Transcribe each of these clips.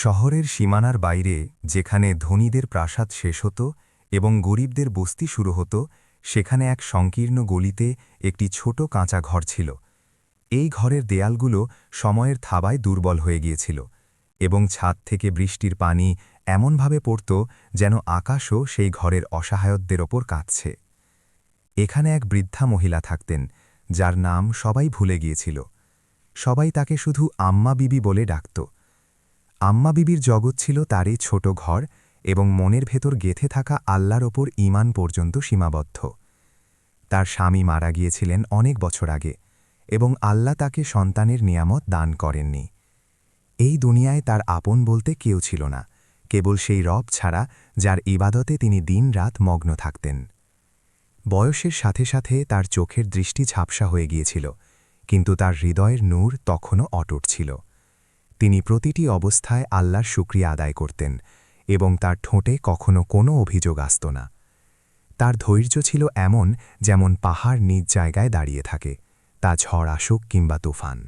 শহরের সীমানার বাইরে যেখানে ধনীদের প্রাসাদ শেষ হতো এবং গরিবদের বস্তি শুরু হতো, সেখানে এক সংকীর্ণ গলিতে একটি ছোট কাঁচা ঘর ছিল। এই ঘরের দেয়ালগুলো সময়ের থাবায় দুর্বল হয়ে গিয়েছিল এবং ছাদ থেকে বৃষ্টির পানি এমনভাবে পড়ত যেন আকাশও সেই ঘরের অসহায়দের ওপর কাঁদছে। এখানে এক বৃদ্ধা মহিলা থাকতেন, যার নাম সবাই ভুলে গিয়েছিল। সবাই তাকে শুধু আম্মা বিবি বলে ডাকত। আম্মা বিবির জগৎ ছিল তারই ছোট ঘর এবং মনের ভেতর গেঁথে থাকা আল্লাহর ওপর ঈমান পর্যন্ত সীমাবদ্ধ। তার স্বামী মারা গিয়েছিলেন অনেক বছর আগে এবং আল্লাহ তাকে সন্তানের নিয়ামত দান করেননি। এই দুনিয়ায় তার আপন বলতে কেউ ছিল না, কেবল সেই রব ছাড়া যার ইবাদতে তিনি দিন-রাত মগ্ন থাকতেন। বয়সের সাথে সাথে তার চোখের দৃষ্টি ঝাপসা হয়ে গিয়েছিল, কিন্তু তার হৃদয়ের নূর তখনও অটুট ছিল। তিনি প্রতিটি অবস্থায় আল্লাহর শুকরিয়া আদায় করতেন এবং তার ঠোঁটে কখনো কোনো অভিযোগ আসত না। তার ধৈর্য ছিল এমন যেমন পাহাড় নিজ জায়গায় দাঁড়িয়ে থাকে, তা ঝড় আসুক কিংবা তুফান।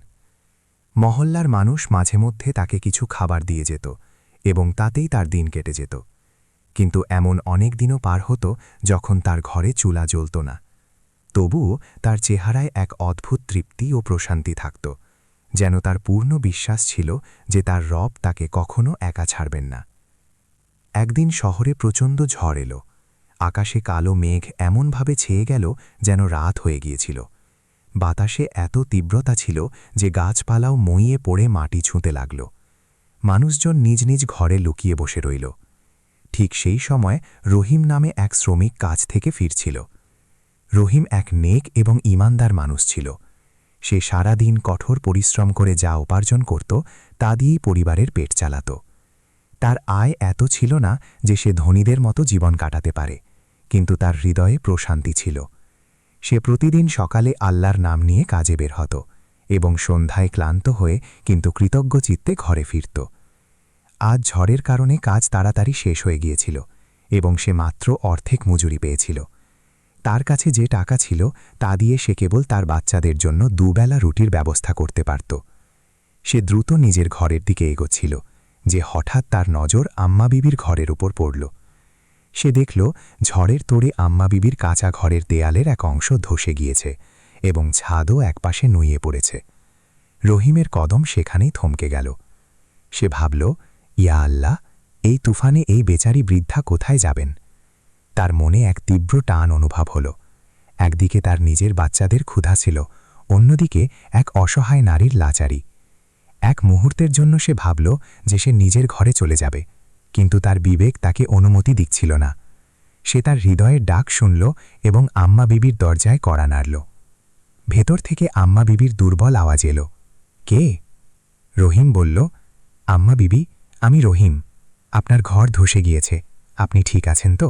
মহল্লার মানুষ মাঝে মধ্যে তাকে কিছু খাবার দিয়ে যেত এবং তাতেই তার দিন কেটে যেত। কিন্তু এমন অনেক দিনও পার হতো যখন তার ঘরে চুলা জ্বলত না। তবুও তার চেহারায় এক অদ্ভুত তৃপ্তি ও প্রশান্তি থাকত, যেন তার পূর্ণ বিশ্বাস ছিল যে তার রব তাকে কখনো একা ছাড়বেন না। একদিন শহরে প্রচণ্ড ঝড় এলো। আকাশে কালো মেঘ এমনভাবে ছেয়ে গেল যেন রাত হয়ে গিয়েছিল। বাতাসে এত তীব্রতা ছিল যে গাছপালাও মইয়ে পড়ে মাটি ছুঁতে লাগল। মানুষজন নিজ নিজ ঘরে লুকিয়ে বসে রইল। ঠিক সেই সময় রহিম নামে এক শ্রমিক কাজ থেকে ফিরছিল। রহিম এক নেক এবং ঈমানদার মানুষ ছিল। সে সারা দিন কঠোর পরিশ্রম করে যা উপার্জন করত তা দিয়েই পরিবারের পেট চালাত। তার আয় এত ছিল না যে সে ধনীদের মতো জীবন কাটাতে পারে, কিন্তু তার হৃদয়ে প্রশান্তি ছিল। সে প্রতিদিন সকালে আল্লাহর নাম নিয়ে কাজে বের হতো এবং সন্ধ্যায় ক্লান্ত হয়ে কিন্তু কৃতজ্ঞ চিত্তে ঘরে ফিরত। আজ ঝড়ের কারণে কাজ তাড়াতাড়ি শেষ হয়ে গিয়েছিল এবং সে মাত্র অর্ধেক মজুরি পেয়েছিল। তার কাছে যে টাকা ছিল তা দিয়ে সে কেবল তার বাচ্চাদের জন্য দুবেলা রুটির ব্যবস্থা করতে পারত। সে দ্রুত নিজের ঘরের দিকে এগোচ্ছিল যে হঠাৎ তার নজর আম্মা বিবির ঘরের উপর পড়ল। সে দেখল ঝড়ের তোড়ে আম্মা বিবির কাঁচা ঘরের দেয়ালের এক অংশ ধসে গিয়েছে এবং ছাদও একপাশে নুইয়ে পড়েছে। রহিমের কদম সেখানেই থমকে গেল। সে ভাবল, ইয়া আল্লাহ, এই তুফানে এই বেচারি বৃদ্ধা কোথায় যাবেন? তার মনে এক তীব্র টান অনুভব হল। একদিকে তার নিজের বাচ্চাদের ক্ষুধা ছিল, অন্যদিকে এক অসহায় নারীর লাচারি। এক মুহূর্তের জন্য সে ভাবল যে সে নিজের ঘরে চলে যাবে, কিন্তু তার বিবেক তাকে অনুমতি দিচ্ছিল না। সে তার হৃদয়ের ডাক শুনল এবং আম্মা বিবির দরজায় কড়া নাড়ল। ভেতর থেকে আম্মা বিবির দুর্বল আওয়াজ এলো, কে? রহিম বলল, আম্মা বিবি, আমি রহিম। আপনার ঘর ধসে গিয়েছে, আপনি ঠিক আছেন তো?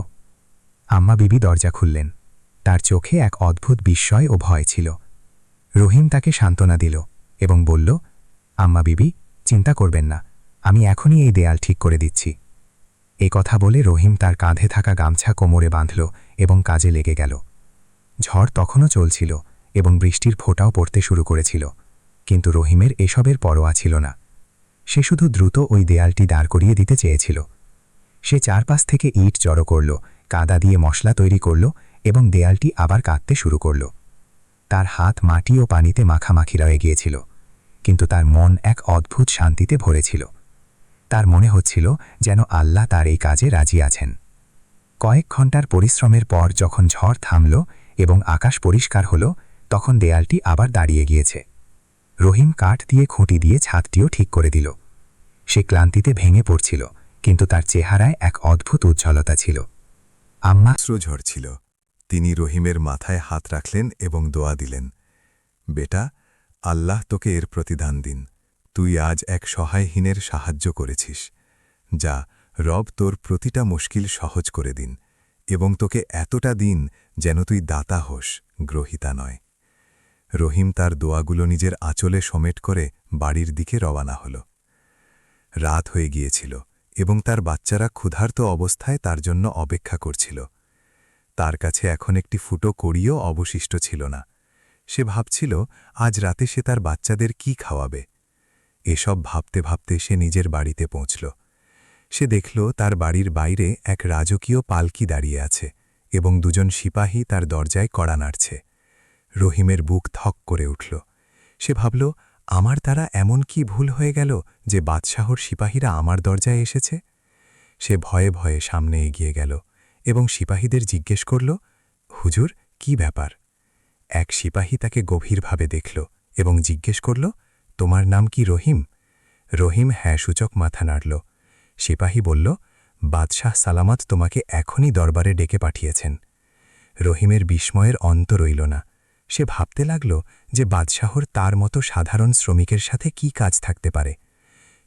আম্মা বিবি দরজা খুললেন। তার চোখে এক অদ্ভুত বিস্ময় ও ভয় ছিল। রহিম তাকে সান্ত্বনা দিল এবং বলল, আম্মা বিবি, চিন্তা করবেন না, আমি এখনই এই দেয়াল ঠিক করে দিচ্ছি। এ কথা বলে রহিম তার কাঁধে থাকা গামছা কোমরে বাঁধল এবং কাজে লেগে গেল। ঝড় তখনও চলছিল এবং বৃষ্টির ফোঁটাও পড়তে শুরু করেছিল, কিন্তু রহিমের এসবের পরোয়া ছিল না। সে শুধু দ্রুত ওই দেয়ালটি দাঁড় করিয়ে দিতে চেয়েছিল। সে চারপাশ থেকে ইট জড়ো করল, কাদা দিয়ে মশলা তৈরি করল এবং দেয়ালটি আবার কাঁদতে শুরু করল। তার হাত মাটি ও পানিতে মাখামাখি রয়ে গিয়েছিল, কিন্তু তার মন এক অদ্ভুত শান্তিতে ভরেছিল। তার মনে হচ্ছিল যেন আল্লাহ তার এই কাজে রাজি আছেন। কয়েক ঘন্টার পরিশ্রমের পর যখন ঝড় থামল এবং আকাশ পরিষ্কার হল, তখন দেয়ালটি আবার দাঁড়িয়ে গিয়েছে। রহিম কাঠ দিয়ে খুঁটি দিয়ে ছাদটিও ঠিক করে দিল। সে ক্লান্তিতে ভেঙে পড়ছিল, কিন্তু তার চেহারায় এক অদ্ভুত উজ্জ্বলতা ছিল। আম্মা ঝরছিল। তিনি রহিমের মাথায় হাত রাখলেন এবং দোয়া দিলেন, বেটা, আল্লাহ তোকে এর প্রতিদান দিন। তুই আজ এক সহায়হীনের সাহায্য করেছিস। যা, রব তোর প্রতিটা মুশকিল সহজ করে দিন এবং তোকে এতটা দিন যেন তুই দাতা হোস, গ্রহিতা নয়। রহিম তার দোয়াগুলো নিজের আঁচলে সমেট করে বাড়ির দিকে রওনা হল। রাত হয়ে গিয়েছিল এবং তার বাচ্চারা ক্ষুধার্ত অবস্থায় তার জন্য অপেক্ষা করছিল। তার কাছে এখন একটি ফুটো কড়িও অবশিষ্ট ছিল না। সে ভাবছিল আজ রাতে সে তার বাচ্চাদের কি খাওয়াবে। এসব ভাবতে ভাবতে সে নিজের বাড়িতে পৌঁছল। সে দেখল তার বাড়ির বাইরে এক রাজকীয় পালকি দাঁড়িয়ে আছে এবং দুজন সিপাহী তার দরজায় কড়া নাড়ছে। রহিমের বুক থক করে উঠল। সে ভাবল, আমার দ্বারা এমন কি ভুল হয়ে গেল যে বাদশাহর সিপাহীরা আমার দরজায় এসেছে? সে ভয়ে ভয়ে সামনে এগিয়ে গেল এবং সিপাহীদের জিজ্ঞেস করল, হুজুর, কি ব্যাপার? এক সিপাহী তাকে গভীরভাবে দেখল এবং জিজ্ঞেস করল, তোমার নাম কি রহিম? রহিম হ্যাঁ সূচক মাথা নাড়ল। সিপাহী বলল, বাদশাহ সালামত তোমাকে এখনই দরবারে ডেকে পাঠিয়েছেন। রহিমের বিস্ময়ের অন্ত রইল না। সে ভাবতে লাগল যে বাদশাহর তার মতো সাধারণ শ্রমিকের সাথে কি কাজ থাকতে পারে।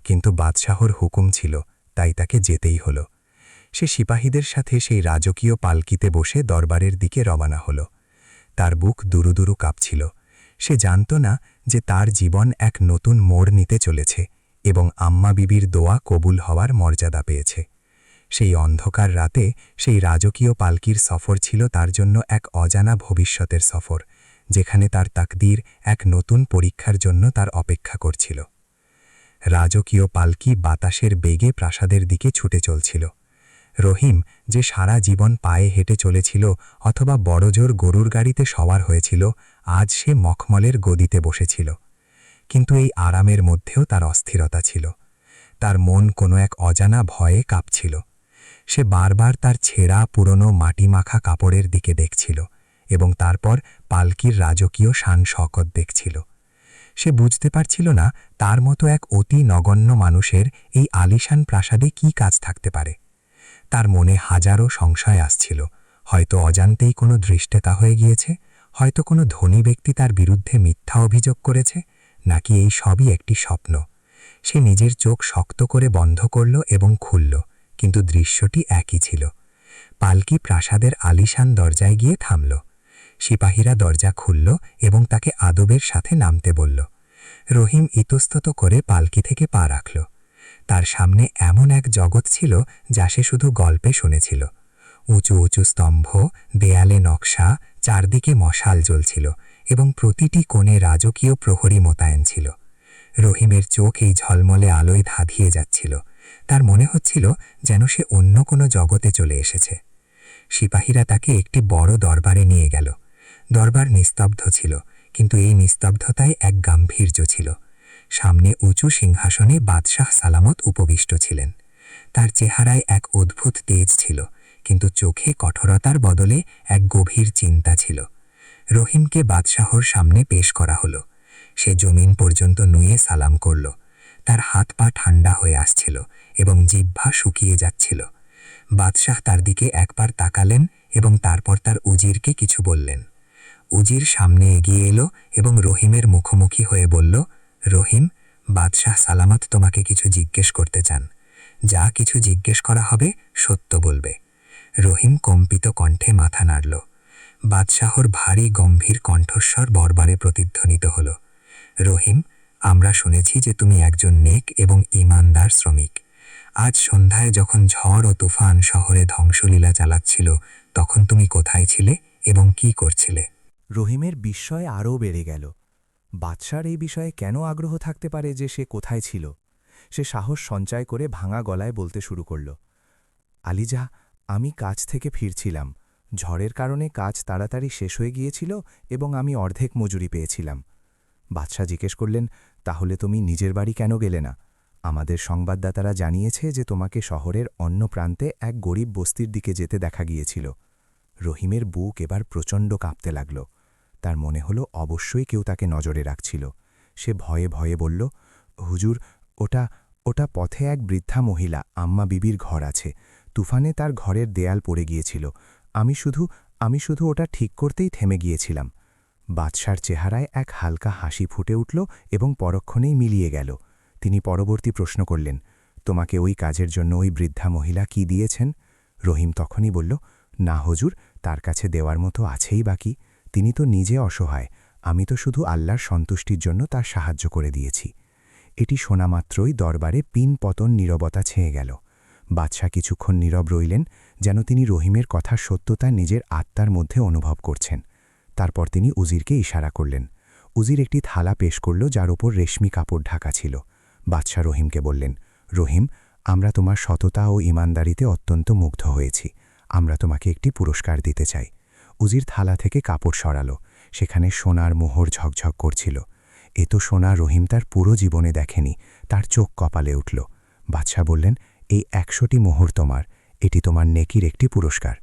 কিন্তু বাদশাহর হুকুম ছিল, তাই তাকে যেতেই হল। সে সিপাহীদের সাথে সেই রাজকীয় পালকিতে বসে দরবারের দিকে রওনা হল। তার বুক দুরুদুরু কাঁপছিল। সে জানত না যে তার জীবন এক নতুন মোড় নিতে চলেছে এবং আম্মা বিবির দোয়া কবুল হওয়ার মর্যাদা পেয়েছে। সেই অন্ধকার রাতে সেই রাজকীয় পালকির সফর ছিল তার জন্য এক অজানা ভবিষ্যতের সফর, যেখানে তার তাকদীর এক নতুন পরীক্ষার জন্য তার অপেক্ষা করছিল। রাজকীয় পালকি বাতাসের বেগে প্রাসাদের দিকে ছুটে চলছিল। রহিম, যে সারা জীবন পায়ে হেঁটে চলেছিল অথবা বড়জোর গরুর গাড়িতে সওয়ার হয়েছিল, আজ সে মখমলের গদিতে বসেছিল। কিন্তু এই আরামের মধ্যেও তার অস্থিরতা ছিল। তার মন কোনো এক অজানা ভয়ে কাঁপছিল। সে বারবার তার ছেঁড়া পুরনো মাটিমাখা কাপড়ের দিকে দেখছিল এবং তারপর পালকির রাজকীয় শান শকত দেখছিল। সে বুঝতে পারছিল না তার মতো এক অতি নগণ্য মানুষের এই আলিশান প্রাসাদে কি কাজ থাকতে পারে। তার মনে হাজারো সংশয় আসছিল। হয়তো অজান্তেই কোনো ধৃষ্টতা হয়ে গিয়েছে, হয়তো কোনো ধনী ব্যক্তি তার বিরুদ্ধে মিথ্যা অভিযোগ করেছে, নাকি এই সবই একটি স্বপ্ন। সে নিজের চোখ শক্ত করে বন্ধ করল এবং খুলল, কিন্তু দৃশ্যটি একই ছিল। পালকি প্রাসাদের আলিশান দরজায় গিয়ে থামল। সিপাহীরা দরজা খুলল এবং তাকে আদবের সাথে নামতে বলল। রহিম ইতস্তত করে পালকি থেকে পা রাখল। তার সামনে এমন এক জগৎ ছিল যা সে শুধু গল্পে শুনেছিল। উঁচু উঁচু স্তম্ভ, দেয়ালে নকশা, চারদিকে মশাল জ্বলছিল এবং প্রতিটি কোণে রাজকীয় প্রহরী মোতায়েন ছিল। রহিমের চোখ এই ঝলমলে আলোয় ধাঁধিয়ে যাচ্ছিল। তার মনে হচ্ছিল যেন সে অন্য কোনো জগতে চলে এসেছে। সিপাহীরা তাকে একটি বড় দরবারে নিয়ে গেল। দরবার নিস্তব্ধ ছিল, কিন্তু এই নিস্তব্ধতায় এক গাম্ভীর্য ছিল। সামনে উঁচু সিংহাসনে বাদশাহ সালামত উপবিষ্ট ছিলেন। তার চেহারায় এক অদ্ভুত তেজ ছিল, কিন্তু চোখে কঠোরতার বদলে এক গভীর চিন্তা ছিল। রহিমকে বাদশাহর সামনে পেশ করা হলো। সে জমিন পর্যন্ত নুয়ে সালাম করল। তার হাত পা ঠান্ডা হয়ে আসছিল এবং জিহ্বা শুকিয়ে যাচ্ছিল। বাদশাহ তার দিকে একবার তাকালেন এবং তারপর তার উজিরকে কিছু বললেন। উজির সামনে এগিয়ে এলো এবং রহিমের মুখোমুখি হয়ে বলল, রহিম, বাদশাহ সালামত তোমাকে কিছু জিজ্ঞেস করতে চান। যা কিছু জিজ্ঞেস করা হবে সত্য বলবে। রহিম কম্পিত কণ্ঠে মাথা নাড়ল। বাদশাহর ভারী গম্ভীর কণ্ঠস্বর বরবারে প্রতিধ্বনিত হল। রহিম, আমরা শুনেছি যে তুমি একজন নেক এবং ঈমানদার শ্রমিক। আজ সন্ধ্যায় যখন ঝড় ও তুফান শহরে ধ্বংসলীলা চালাচ্ছিল, তখন তুমি কোথায় ছিলে এবং কি করছিলে? রহিমের বিস্ময় আরও বেড়ে গেল। বাদশার এই বিষয়ে কেন আগ্রহ থাকতে পারে যে সে কোথায় ছিল? সে সাহস সঞ্চয় করে ভাঙা গলায় বলতে শুরু করল, আলিজা, আমি কাজ থেকে ফিরছিলাম। ঝড়ের কারণে কাজ তাড়াতাড়ি শেষ হয়ে গিয়েছিল এবং আমি অর্ধেক মজুরি পেয়েছিলাম। বাদশাহ জিজ্ঞেস করলেন, তাহলে তুমি নিজের বাড়ি কেন গেলে না? আমাদের সংবাদদাতারা জানিয়েছে যে তোমাকে শহরের অন্য প্রান্তে এক গরিব বস্তির দিকে যেতে দেখা গিয়েছিল। রহিমের বুক এবার প্রচণ্ড কাঁপতে লাগল। তার মনে হলো অবশ্যই কেউ তাকে নজরে রাখছিল। সে ভয়ে ভয়ে বলল, হুজুর, ওটা পথে এক বৃদ্ধা মহিলা আম্মা বিবির ঘর আছে। তুফানে তার ঘরের দেয়াল পড়ে গিয়েছিল। আমি শুধু ওটা ঠিক করতেই থেমে গিয়েছিলাম। বাদশার চেহারায় এক হালকা হাসি ফুটে উঠল এবং পরক্ষণেই মিলিয়ে গেল। তিনি পরবর্তী প্রশ্ন করলেন, তোমাকে ওই কাজের জন্য ওই বৃদ্ধা মহিলা কি দিয়েছেন? রহিম তখনই বলল, না হুজুর, তার কাছে দেওয়ার মতো আছেই বাকি। তিনি তো নিজে অসহায়, আমি তো শুধু আল্লাহর সন্তুষ্টির জন্য তার সাহায্য করে দিয়েছি। এটি শোনা মাত্রই দরবারে পিন পতন নীরবতা ছেয়ে গেল। বাদশাহ কিছুক্ষণ নীরব রইলেন, যেন তিনি রহিমের কথার সত্যতা নিজের আত্মার মধ্যে অনুভব করছেন। তারপর তিনি উজিরকে ইশারা করলেন। উজির একটি থালা পেশ করল, যার ওপর রেশমি কাপড় ঢাকা ছিল। বাদশাহ রহিমকে বললেন, রহিম, আমরা তোমার সততা ও ইমানদারিতে অত্যন্ত মুগ্ধ হয়েছি। আমরা তোমাকে একটি পুরস্কার দিতে চাই। উজির থালা থেকে কাপড় সরালো। সেখানে সোনার মোহর ঝকঝক করছিল। এ তো সোনা রহিম তার পুরো জীবনে দেখেনি। তার চোখ কপালে উঠল। বাদশাহ বললেন, এই ১০০টি মোহর তোমার। এটি তোমার নেকির একটি পুরস্কার।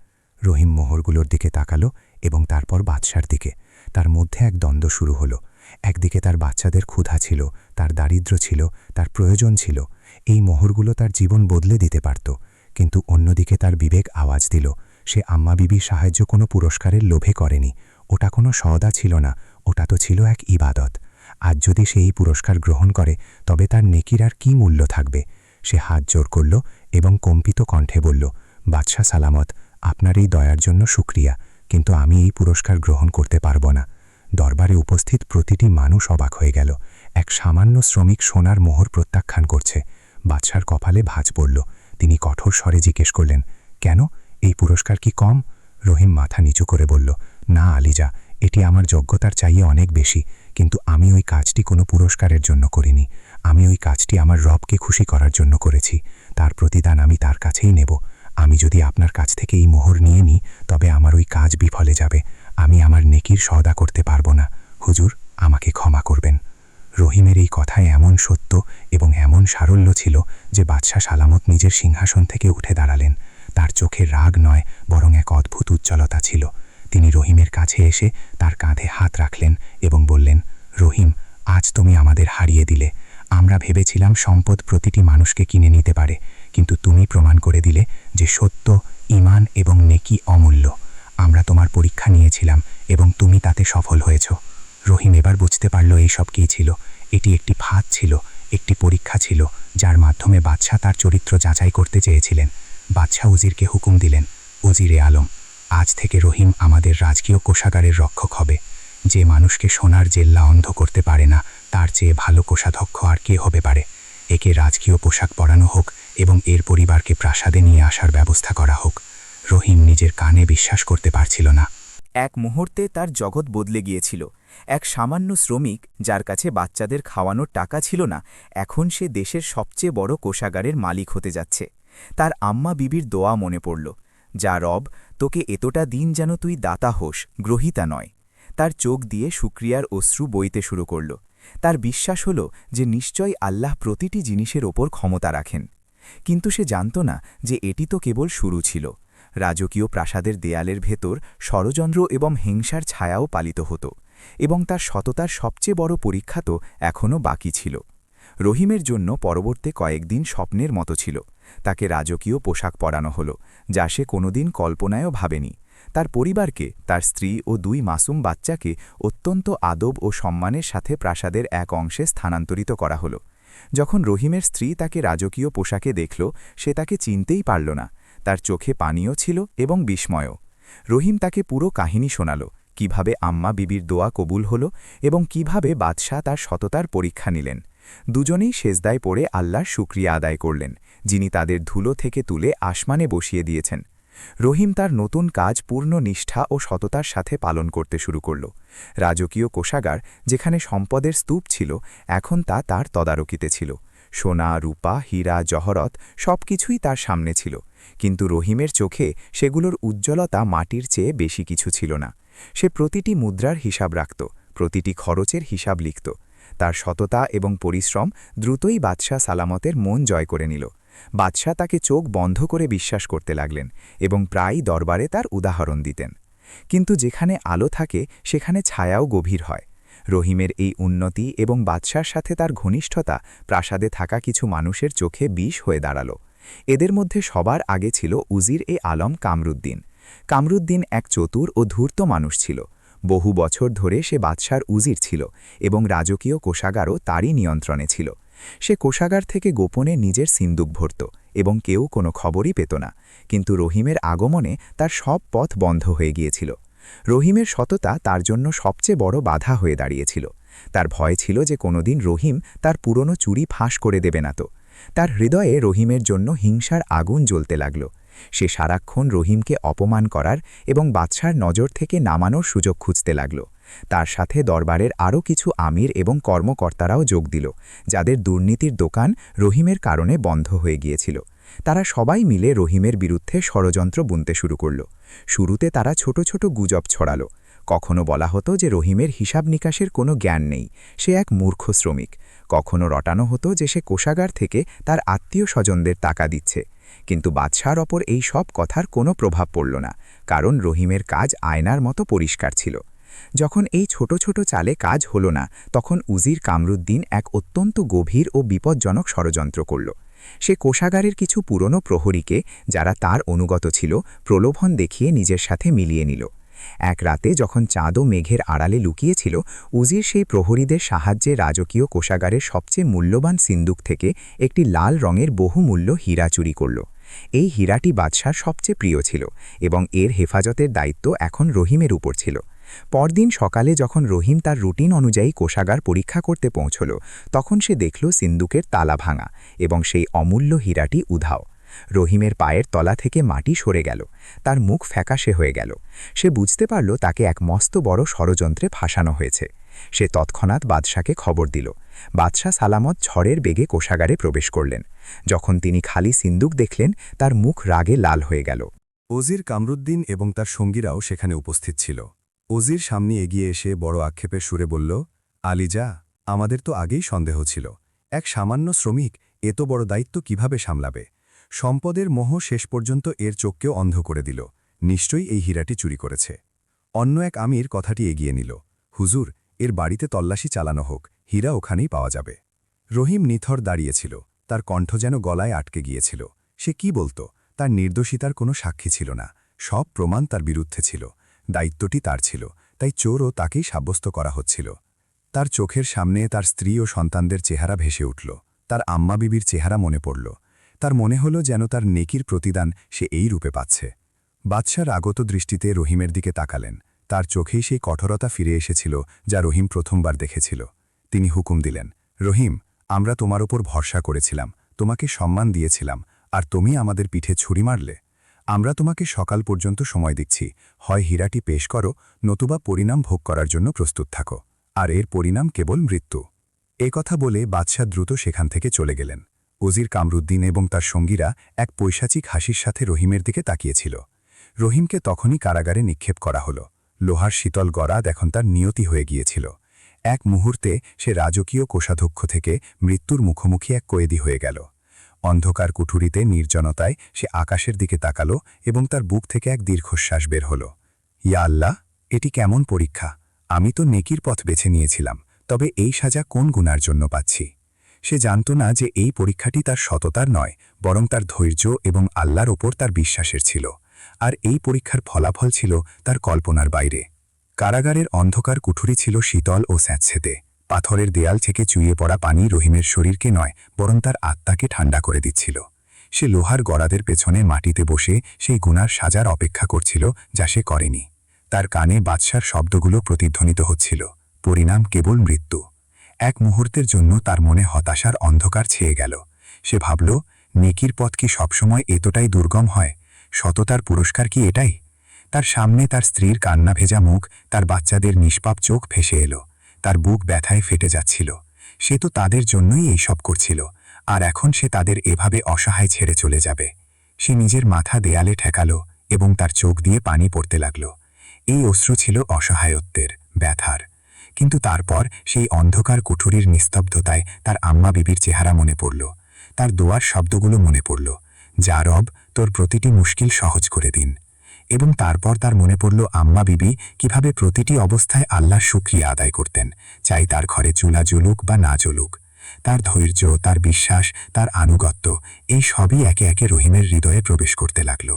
রহিম মোহরগুলোর দিকে তাকালো এবং তারপর বাদশার দিকে। তার মধ্যে এক দ্বন্দ্ব শুরু হলো। একদিকে তার বাচ্চাদের ক্ষুধা ছিল, তার দারিদ্র্য ছিল, তার প্রয়োজন ছিল। এই মোহরগুলো তার জীবন বদলে দিতে পারত। কিন্তু অন্যদিকে তার বিবেক আওয়াজ দিল, সে আম্মা বিবির সাহায্য কোনো পুরস্কারের লোভে করেনি। ওটা কোনো সওদা ছিল না, ওটা তো ছিল এক ইবাদত। আজ যদি সে এই পুরস্কার গ্রহণ করে তবে তার নেকির আর কী মূল্য থাকবে? সে হাত জোর করল এবং কম্পিত কণ্ঠে বলল, বাদশাহ সালামত, আপনার এই দয়ার জন্য শুকরিয়া, কিন্তু আমি এই পুরস্কার গ্রহণ করতে পারব না। দরবারে উপস্থিত প্রতিটি মানুষ অবাক হয়ে গেল। এক সামান্য শ্রমিক সোনার মোহর প্রত্যাখ্যান করছে। বাদশার কপালে ভাঁজ পড়ল। তিনি কঠোর স্বরে জিজ্ঞেস করলেন, কেন? এই পুরস্কার কি কম? রহিম মাথা নিচু করে বলল, না আলিজা, এটি আমার যোগ্যতার চাইয়ে অনেক বেশি, কিন্তু আমি ওই কাজটি কোনো পুরস্কারের জন্য করিনি। আমি ওই কাজটি আমার রবকে খুশি করার জন্য করেছি। তার প্রতিদান আমি তার কাছেই নেব। আমি যদি আপনার কাছ থেকে এই মোহর নিয়ে নিই তবে আমার ওই কাজ বিফলে যাবে। আমি আমার নেকির সওদা করতে পারব না। হুজুর, আমাকে ক্ষমা করবেন। রহিমের এই কথায় এমন সত্য এবং এমন সারল্য ছিল যে বাদশাহ সালামত নিজের সিংহাসন থেকে উঠে দাঁড়ালেন। তার চোখে রাগ নয়, বরং এক অদ্ভুত উজ্জ্বলতা ছিল। তিনি রহিমের কাছে এসে তার কাঁধে হাত রাখলেন এবং বললেন, রহিম, আজ তুমি আমাদের হারিয়ে দিলে। আমরা ভেবেছিলাম সম্পদ প্রতিটি মানুষকে কিনে নিতে পারে, কিন্তু তুমি প্রমাণ করে দিলে যে সত্য, ঈমান এবং নেকি অমূল্য। আমরা তোমার পরীক্ষা নিয়েছিলাম এবং তুমি তাতে সফল হয়েছ। রহিম এবার বুঝতে পারল এই সব কী ছিল। এটি একটি ফাঁদ ছিল, একটি পরীক্ষা ছিল, যার মাধ্যমে বাদশাহ তার চরিত্র যাচাই করতে চেয়েছিলেন। বাদশাহ উজিরকে হুকুম দিলেন, উজিরে আলম, আজ থেকে রহিম আমাদের রাজকীয় কোষাগারের রক্ষক হবে। যে মানুষকে সোনার জেল্লা অন্ধ করতে পারে না, তার চেয়ে ভালো কোষাধ্যক্ষ আর কে হবে পারে? একে রাজকীয় পোশাক পরানো হোক এবং এর পরিবারকে প্রাসাদে নিয়ে আসার ব্যবস্থা করা হোক। রহিম নিজের কানে বিশ্বাস করতে পারছিল না। এক মুহূর্তে তার জগৎ বদলে গিয়েছিল। এক সামান্য শ্রমিক, যার কাছে বাচ্চাদের খাওয়ানোর টাকা ছিল না, এখন সে দেশের সবচেয়ে বড় কোষাগারের মালিক হতে যাচ্ছে। তার আম্মা বিবির দোয়া মনে পড়ল, যা রব, তোকে এতটা দিন যেন তুই দাতা হোস, গ্রহিতা নয়। তার চোখ দিয়ে শুকরিয়ার অশ্রু বইতে শুরু করল। তার বিশ্বাস হল যে নিশ্চয়ই আল্লাহ প্রতিটি জিনিসের ওপর ক্ষমতা রাখেন। কিন্তু সে জানত না যে এটি তো কেবল শুরু ছিল। রাজকীয় প্রাসাদের দেয়ালের ভেতর ষড়যন্ত্র এবং হিংসার ছায়াও পালিত হতো, এবং তার সততার সবচেয়ে বড় পরীক্ষা তো এখনও বাকি ছিল। রহিমের জন্য পরবর্তী কয়েকদিন স্বপ্নের মতো ছিল। তাকে রাজকীয় পোশাক পরানো হলো, যা সে কোনোদিন কল্পনায়ও ভাবেনি। তার পরিবারকে, তার স্ত্রী ও 2 মাসুম বাচ্চাকে অত্যন্ত আদব ও সম্মানের সাথে প্রাসাদের এক অংশে স্থানান্তরিত করা হলো। যখন রহিমের স্ত্রী তাকে রাজকীয় পোশাকে দেখল, সে তাকে চিনতেই পারল না। তার চোখে পানিও ছিল এবং বিস্ময়ও। রহিম তাকে পুরো কাহিনী শোনাল, কিভাবে আম্মা বিবির দোয়া কবুল হল এবং কিভাবে বাদশাহ তার সততার পরীক্ষা নিলেন। দুজনেই সেজদায় পড়ে আল্লাহর শুকরিয়া আদায় করলেন, যিনি তাদের ধুলো থেকে তুলে আসমানে বসিয়ে দিয়েছেন। রহিম তার নতুন কাজ পূর্ণ নিষ্ঠা ও সততার সাথে পালন করতে শুরু করল। রাজকীয় কোষাগার, যেখানে সম্পদের স্তূপ ছিল, এখন তা তার তদারকিতে ছিল। সোনা, রূপা, হীরা, জহরত সবকিছুই তার সামনে ছিল, কিন্তু রহিমের চোখে সেগুলোর উজ্জ্বলতা মাটির চেয়ে বেশি কিছু ছিল না। সে প্রতিটি মুদ্রার হিসাব রাখত, প্রতিটি খরচের হিসাব লিখত। তার সততা এবং পরিশ্রম দ্রুতই বাদশাহ সালামতের মন জয় করে নিল। বাদশাহ তাকে চোখ বন্ধ করে বিশ্বাস করতে লাগলেন এবং প্রায়ই দরবারে তার উদাহরণ দিতেন। কিন্তু যেখানে আলো থাকে সেখানে ছায়াও গভীর হয়। রহিমের এই উন্নতি এবং বাদশার সাথে তার ঘনিষ্ঠতা প্রাসাদে থাকা কিছু মানুষের চোখে বিষ হয়ে দাঁড়াল। এদের মধ্যে সবার আগে ছিল উজির-এ-আলম কামরুদ্দিন। কামরুদ্দিন এক চতুর ও ধূর্ত মানুষ ছিল। বহু বছর ধরে সে বাদশার উজির ছিল এবং রাজকীয় কোষাগারও তারই নিয়ন্ত্রণে ছিল। সে কোষাগার থেকে গোপনে নিজের সিন্দুক ভরত এবং কেউ কোনো খবরই পেত না। কিন্তু রহিমের আগমনে তার সব পথ বন্ধ হয়ে গিয়েছিল। রহিমের সততা তার জন্য সবচেয়ে বড় বাধা হয়ে দাঁড়িয়েছিল। তার ভয় ছিল যে কোনোদিন রহিম তার পুরনো চুরি ফাঁস করে দেবে না তো। তার হৃদয়ে রহিমের জন্য হিংসার আগুন জ্বলতে লাগল। সে সারাক্ষণ রহিমকে অপমান করার এবং বাদশার নজর থেকে নামানোর সুযোগ খুঁজতে লাগল। তার সাথে দরবারের আরও কিছু আমির এবং কর্মকর্তারাও যোগ দিল, যাদের দুর্নীতির দোকান রহিমের কারণে বন্ধ হয়ে গিয়েছিল। তারা সবাই মিলে রহিমের বিরুদ্ধে ষড়যন্ত্র বুনতে শুরু করল। শুরুতে তারা ছোট ছোট গুজব ছড়াল। কখনো বলা হতো যে রহিমের হিসাব নিকাশের কোনো জ্ঞান নেই, সে এক মূর্খ শ্রমিক। কখনো রটানো হতো যে সে কোষাগার থেকে তার আত্মীয় স্বজনদের টাকা দিচ্ছে। কিন্তু বাদশার ওপর এই সব কথার কোনো প্রভাব পড়ল না, কারণ রহিমের কাজ আয়নার মতো পরিষ্কার ছিল। যখন এই ছোট ছোট চালে কাজ হল না, তখন উজির কামরুদ্দিন এক অত্যন্ত গভীর ও বিপজ্জনক ষড়যন্ত্র করল। সে কোষাগারের কিছু পুরনো প্রহরীকে, যারা তার অনুগত ছিল, প্রলোভন দেখিয়ে নিজের সাথে মিলিয়ে নিল। এক রাতে যখন চাঁদও মেঘের আড়ালে লুকিয়েছিল, উজির সেই প্রহরীদের সাহায্যে রাজকীয় কোষাগারের সবচেয়ে মূল্যবান সিন্দুক থেকে একটি লাল রঙের বহুমূল্য হীরা চুরি করল। এই হীরাটি বাদশার সবচেয়ে প্রিয় ছিল এবং এর হেফাজতের দায়িত্ব এখন রহিমের উপর ছিল। পরদিন সকালে যখন রহিম তার রুটিন অনুযায়ী কোষাগার পরীক্ষা করতে পৌঁছল, তখন সে দেখল সিন্দুকের তালা ভাঙা এবং সেই অমূল্য হীরাটি উধাও। রহিমের পায়ের তলা থেকে মাটি সরে গেল, তার মুখ ফ্যাকাশে হয়ে গেল। সে বুঝতে পারল তাকে এক মস্ত বড় ষড়যন্ত্রে ফাঁসানো হয়েছে। সে তৎক্ষণাৎ বাদশাকে খবর দিল। বাদশাহ সালামত ঝড়ের বেগে কোষাগারে প্রবেশ করলেন। যখন তিনি খালি সিন্দুক দেখলেন, তার মুখ রাগে লাল হয়ে গেল। ওজির কামরুদ্দিন এবং তার সঙ্গীরাও সেখানে উপস্থিত ছিল। ওজির সামনে এগিয়ে এসে বড় আক্ষেপের সুরে বলল, আলিজা, আমাদের তো আগেই সন্দেহ ছিল। এক সামান্য শ্রমিক এত বড় দায়িত্ব কিভাবে সামলাবে? সম্পদের মোহ শেষ পর্যন্ত এর চোখকেও অন্ধ করে দিল। নিশ্চয়ই এই হীরাটি চুরি করেছে। অন্য এক আমির কথাটি এগিয়ে নিল, হুজুর, এর বাড়িতে তল্লাশি চালানো হোক, হীরা ওখানেই পাওয়া যাবে। রহিম নিথর দাঁড়িয়েছিল, তার কণ্ঠ যেন গলায় আটকে গিয়েছিল। সে কি বলতো? তার নির্দোষিতার কোনো সাক্ষী ছিল না, সব প্রমাণ তার বিরুদ্ধে ছিল। দায়িত্বটি তার ছিল, তাই চোরও তাকেই সাব্যস্ত করা হচ্ছিল। তার চোখের সামনে তার স্ত্রী ও সন্তানদের চেহারা ভেসে উঠল, তার আম্মা বিবির চেহারা মনে পড়ল। তার মনে হল যেন তার নেকির প্রতিদান সে এই রূপে পাচ্ছে। বাদশার আগত দৃষ্টিতে রহিমের দিকে তাকালেন। তার চোখেই সেই কঠোরতা ফিরে এসেছিল যা রহিম প্রথমবার দেখেছিল। তিনি হুকুম দিলেন, রহিম, আমরা তোমার ওপর ভরসা করেছিলাম, তোমাকে সম্মান দিয়েছিলাম, আর তুমি আমাদের পিঠে ছুরি মারলে। আমরা তোমাকে সকাল পর্যন্ত সময় দিচ্ছি, হয় হীরাটি পেশ করো, নতুবা পরিণাম ভোগ করার জন্য প্রস্তুত থাকো, আর এর পরিণাম কেবল মৃত্যু। এ কথা বলে বাদশাহ দ্রুত সেখান থেকে চলে গেলেন। ওজির কামরুদ্দিন এবং তার সঙ্গীরা এক পৈশাচিক হাসির সাথে রহিমের দিকে তাকিয়েছিল। রহিমকে তখনই কারাগারে নিক্ষেপ করা হল। লোহার শীতল গরাদ এখন তার নিয়তি হয়ে গিয়েছিল। এক মুহূর্তে সে রাজকীয় কোষাধ্যক্ষ থেকে মৃত্যুর মুখোমুখি এক কয়েদি হয়ে গেল। অন্ধকার কুঠুরিতে নির্জনতায় সে আকাশের দিকে তাকাল এবং তার বুক থেকে এক দীর্ঘশ্বাস বের হল। ইয়া আল্লাহ, এটি কেমন পরীক্ষা! আমি তো নেকির পথ বেছে নিয়েছিলাম, তবে এই সাজা কোন গুনার জন্য পাচ্ছি? সে জানত না যে এই পরীক্ষাটি তার সততার নয়, বরং তার ধৈর্য এবং আল্লাহর ওপর তার বিশ্বাসের ছিল। আর এই পরীক্ষার ফলাফল ছিল তার কল্পনার বাইরে। কারাগারের অন্ধকার কুঠুরি ছিল শীতল ও স্যাঁতসেঁতে। পাথরের দেয়াল থেকে চুইয়ে পড়া পানি রহিমের শরীরকে নয়, বরং তার আত্মাকে ঠান্ডা করে দিচ্ছিল। সে লোহার গরাদের পেছনে মাটিতে বসে সেই গুনার সাজার অপেক্ষা করছিল যা সে করেনি। তার কানে বাদশার শব্দগুলো প্রতিধ্বনিত হচ্ছিল, পরিণাম কেবল মৃত্যু। এক মুহূর্তের জন্য তার মনে হতাশার অন্ধকার ছেয়ে গেল। সে ভাবল, নেকির পথ কি সবসময় এতটাই দুর্গম হয়? সততার পুরস্কার কি এটাই? তার সামনে তার স্ত্রীর কান্না ভেজা মুখ, তার বাচ্চাদের নিষ্পাপ চোখ ভেসে এলো। তার বুক ব্যথায় ফেটে যাচ্ছিল। সে তো তাদের জন্যই এইসব করছিল, আর এখন সে তাদের এভাবে অসহায় ছেড়ে চলে যাবে। সে নিজের মাথা দেয়ালে ঠেকালো এবং তার চোখ দিয়ে পানি পড়তে লাগল। এই অশ্রু ছিল অসহায়ত্বের, ব্যথার। কিন্তু তারপর সেই অন্ধকার কুঠুরির নিস্তব্ধতায় তার আম্মা বিবির চেহারা মনে পড়ল। তার দোয়ার শব্দগুলো মনে পড়ল, যা রব, তোর প্রতিটি মুশকিল সহজ করে দিন। এবং তারপর তার মনে পড়ল আম্মা বিবি কিভাবে প্রতিটি অবস্থায় আল্লাহর শুকরিয়া আদায় করতেন, চাই তার ঘরে চুলা জ্বলুক বা না জ্বলুক। তার ধৈর্য, তার বিশ্বাস, তার আনুগত্য, এই সবই একে একে রহিমের হৃদয়ে প্রবেশ করতে লাগল।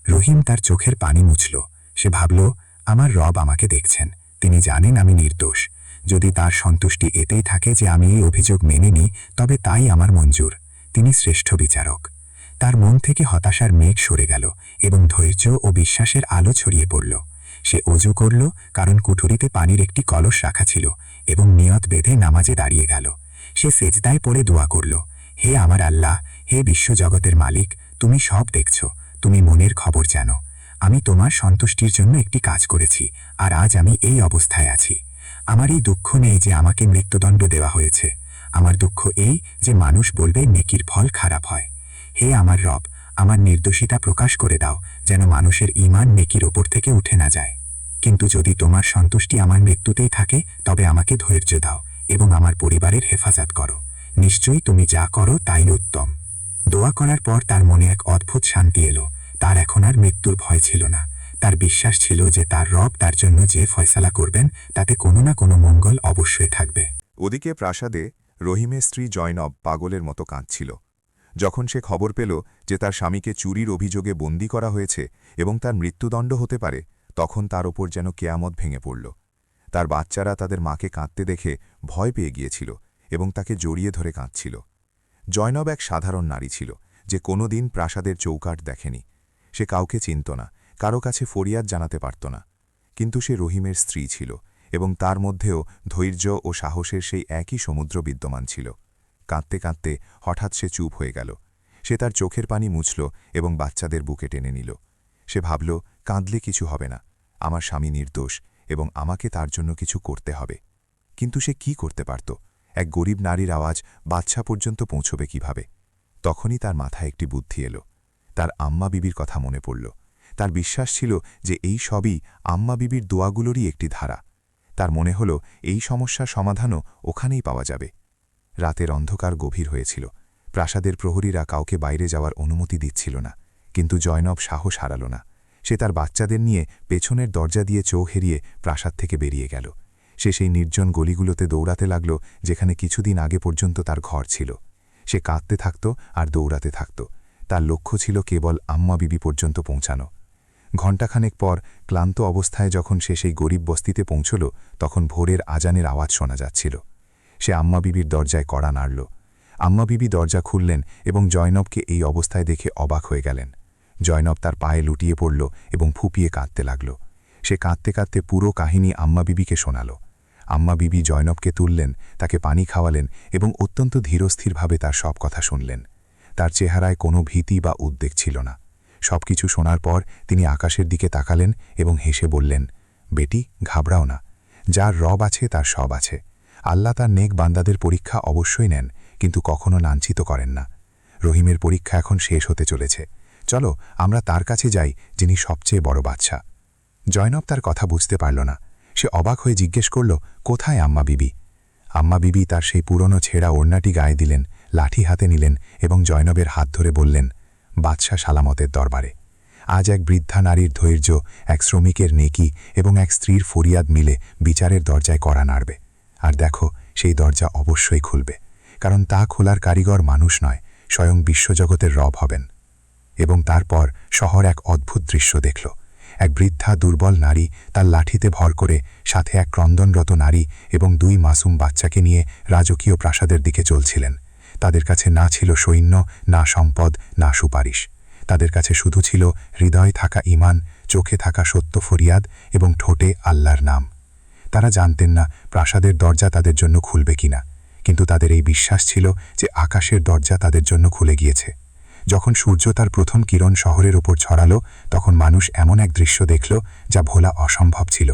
রহিম তার চোখের পানি মুছল। সে ভাবল, আমার রব আমাকে দেখছেন, তিনি জানেন আমি নির্দোষ। যদি তার সন্তুষ্টি এতেই থাকে যে আমি এই অভিযোগ মেনে নিই, তবে তাই আমার মঞ্জুর। তিনি শ্রেষ্ঠ বিচারক। তার মন থেকে হতাশার মেঘ সরে গেল এবং ধৈর্য ও বিশ্বাসের আলো ছড়িয়ে পড়ল। সে অজু করল, কারণ কুঠুরিতে পানির একটি কলস রাখা ছিল, এবং নিয়ত বেঁধে নামাজে দাঁড়িয়ে গেল। সে সেজদায় পড়ে দোয়া করল, হে আমার আল্লাহ, হে বিশ্বজগতের মালিক, তুমি সব দেখছ, তুমি মনের খবর জানো। আমি তোমার সন্তুষ্টির জন্য একটি কাজ করেছি, আর আজ আমি এই অবস্থায় আছি। আমার এই দুঃখ নেই যে আমাকে মৃত্যুদণ্ড দেওয়া হয়েছে। আমার দুঃখ এই যে মানুষ বলবে নেকির ফল খারাপ হয়। হে আমার রব, আমার নির্দোষিতা প্রকাশ করে দাও, যেন মানুষের ঈমান নেকির ওপর থেকে উঠে না যায়। কিন্তু যদি তোমার সন্তুষ্টি আমার মৃত্যুতেই থাকে, তবে আমাকে ধৈর্য দাও এবং আমার পরিবারের হেফাজত করো। নিশ্চয়ই তুমি যা করো তাই উত্তম। দোয়া করার পর তার মনে এক অদ্ভুত শান্তি এলো। তার এখন আর মৃত্যুর ভয় ছিল না। তার বিশ্বাস ছিল যে তার রব তার জন্য যে ফয়সালা করবেন তাতে কোনো না কোনো মঙ্গল অবশ্যই থাকবে। ওদিকে প্রাসাদে রহিমের স্ত্রী জয়নব পাগলের মতো কাঁদছিল। যখন সে খবর পেল যে তার স্বামীকে চুরির অভিযোগে বন্দী করা হয়েছে এবং তার মৃত্যুদণ্ড হতে পারে, তখন তার ওপর যেন কেয়ামত ভেঙে পড়ল। তার বাচ্চারা তাদের মাকে কাঁদতে দেখে ভয় পেয়ে গিয়েছিল এবং তাকে জড়িয়ে ধরে কাঁদছিল। জয়নব এক সাধারণ নারী ছিল যে কোনো দিন প্রাসাদের চৌকাঠ দেখেনি। সে কাউকে চিনত না, কারো কাছে ফরিয়াদ জানাতে পারত না। কিন্তু সে রহিমের স্ত্রী ছিল এবং তার মধ্যেও ধৈর্য ও সাহসের সেই একই সমুদ্র বিদ্যমান ছিল। কাঁদতে কাঁদতে হঠাৎ সে চুপ হয়ে গেল। সে তার চোখের পানি মুছল এবং বাচ্চাদের বুকে টেনে নিল। সে ভাবল, কাঁদলে কিছু হবে না, আমার স্বামী নির্দোষ এবং আমাকে তার জন্য কিছু করতে হবে। কিন্তু সে কি করতে পারত? এক গরিব নারীর আওয়াজ বাচ্চা পর্যন্ত পৌঁছবে কিভাবে? তখনই তার মাথায় একটি বুদ্ধি এলো। তার আম্মা বিবির কথা মনে পড়ল। তার বিশ্বাস ছিল যে এই সবই আম্মা বিবির দোয়াগুলোরই একটি ধারা। তার মনে হল এই সমস্যার সমাধানও ওখানেই পাওয়া যাবে। রাতের অন্ধকার গভীর হয়েছিল। প্রাসাদের প্রহরীরা কাউকে বাইরে যাওয়ার অনুমতি দিচ্ছিল না, কিন্তু জয়নব সাহস হারাল না। সে তার বাচ্চাদের নিয়ে পেছনের দরজা দিয়ে চোখ হেরিয়ে প্রাসাদ থেকে বেরিয়ে গেল। সে সেই নির্জন গলিগুলোতে দৌড়াতে লাগল যেখানে কিছুদিন আগে পর্যন্ত তার ঘর ছিল। সে কাঁদতে থাকত আর দৌড়াতে থাকত। তার লক্ষ্য ছিল কেবল আম্মা বিবি পর্যন্ত পৌঁছানো। ঘণ্টাখানেক পর ক্লান্ত অবস্থায় যখন সে সেই গরিব বস্তিতে পৌঁছল, তখন ভোরের আজানের আওয়াজ শোনা যাচ্ছিল। সে আম্মা বিবির দরজায় কড়া নাড়ল। আম্মা বিবি দরজা খুললেন এবং জয়নবকে এই অবস্থায় দেখে অবাক হয়ে গেলেন। জয়নব তার পায়ে লুটিয়ে পড়ল এবং ফুপিয়ে কাঁদতে লাগল। সে কাঁদতে কাঁদতে পুরো কাহিনী আম্মা বিবিকে শোনাল। আম্মা বিবি জয়নবকে তুললেন, তাকে পানি খাওয়ালেন এবং অত্যন্ত ধীরস্থিরভাবে তার সব কথা শুনলেন। তার চেহারায় কোনো ভীতি বা উদ্বেগ ছিল না। সবকিছু শোনার পর তিনি আকাশের দিকে তাকালেন এবং হেসে বললেন, বেটি, ঘাবড়াও না। যার রব আছে তার সব আছে। আল্লাহ তার নেক বান্দাদের পরীক্ষা অবশ্যই নেন, কিন্তু কখনো লাঞ্ছিত করেন না। রহিমের পরীক্ষা এখন শেষ হতে চলেছে। চলো আমরা তার কাছে যাই, যিনি সবচেয়ে বড় বাদশা। জয়নব তার কথা বুঝতে পারল না। সে অবাক হয়ে জিজ্ঞেস করল, কোথায় আম্মা বিবি? আম্মা বিবি তার সেই পুরনো ছেঁড়া ওড়নাটি গায়ে দিলেন, লাঠি হাতে নিলেন এবং জয়নবের হাত ধরে বললেন, বাদশা সালামতের দরবারে। আজ এক বৃদ্ধা নারীর ধৈর্য, এক শ্রমিকের নেকি এবং এক স্ত্রীর ফরিয়াদ মিলে বিচারের দরজায় কড়া নাড়বে। আর দেখো, সেই দরজা অবশ্যই খুলবে, কারণ তা খোলার কারিগর মানুষ নয়, স্বয়ং বিশ্বজগতের রব হবেন। এবং তারপর শহর এক অদ্ভুত দৃশ্য দেখল। এক বৃদ্ধা দুর্বল নারী তার লাঠিতে ভর করে, সাথে এক ক্রন্দনরত নারী এবং 2 মাসুম বাচ্চাকে নিয়ে রাজকীয় প্রাসাদের দিকে চলছিলেন। তাদের কাছে না ছিল সৈন্য, না সম্পদ, না সুপারিশ। তাদের কাছে শুধু ছিল হৃদয়ে থাকা ঈমান, চোখে থাকা সত্য ফরিয়াদ এবং ঠোঁটে আল্লাহর নাম। তারা জানতেন না প্রাসাদের দরজা তাদের জন্য খুলবে কিনা, কিন্তু তাদের এই বিশ্বাস ছিল যে আকাশের দরজা তাদের জন্য খুলে গিয়েছে। যখন সূর্য তার প্রথম কিরণ শহরের ওপর ছড়ালো, তখন মানুষ এমন এক দৃশ্য দেখল যা ভোলা অসম্ভব ছিল।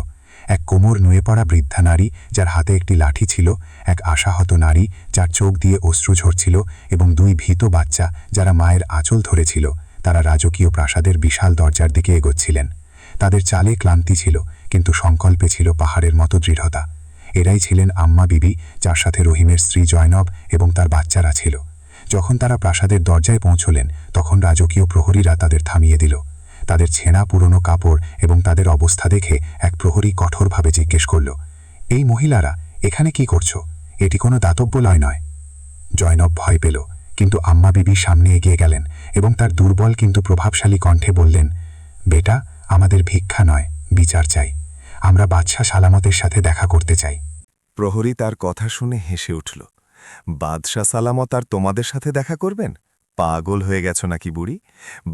এক কোমর নুয়ে পড়া বৃদ্ধা নারী যার হাতে একটি লাঠি ছিল, এক আশাহত নারী যার চোখ দিয়ে অশ্রু ঝরছিল এবং 2 ভীত বাচ্চা যারা মায়ের আঁচল ধরেছিল। তারা রাজকীয় প্রাসাদের বিশাল দরজার দিকে এগোচ্ছিলেন। তাদের চালে ক্লান্তি ছিল, কিন্তু সংকল্পে ছিল পাহাড়ের মতো দৃঢ়তা। এরাই ছিলেন আম্মা বিবি, যার সাথে রহিমের স্ত্রী জয়নব এবং তার বাচ্চারা ছিল। যখন তারা প্রাসাদের দরজায় পৌঁছলেন, তখন রাজকীয় প্রহরীরা তাদের থামিয়ে দিল। তাদের ছেঁড়া পুরনো কাপড় এবং তাদের অবস্থা দেখে এক প্রহরী কঠোরভাবে জিজ্ঞেস করল, এই মহিলারা এখানে কি করছো? এটি কোনো দাতব্যলয় নয়। জয়নব ভয় পেল, কিন্তু আম্মা বিবি সামনে এগিয়ে গেলেন এবং তার দুর্বল কিন্তু প্রভাবশালী কণ্ঠে বললেন, বেটা, আমাদের ভিক্ষা নয়, বিচার চাই। আমরা বাদশা সালামতের সাথে দেখা করতে চাই। প্রহরী তার কথা শুনে হেসে উঠল। বাদশাহ সালামত আর তোমাদের সাথে দেখা করবেন? পাগল হয়ে গেছ নাকি বুড়ি?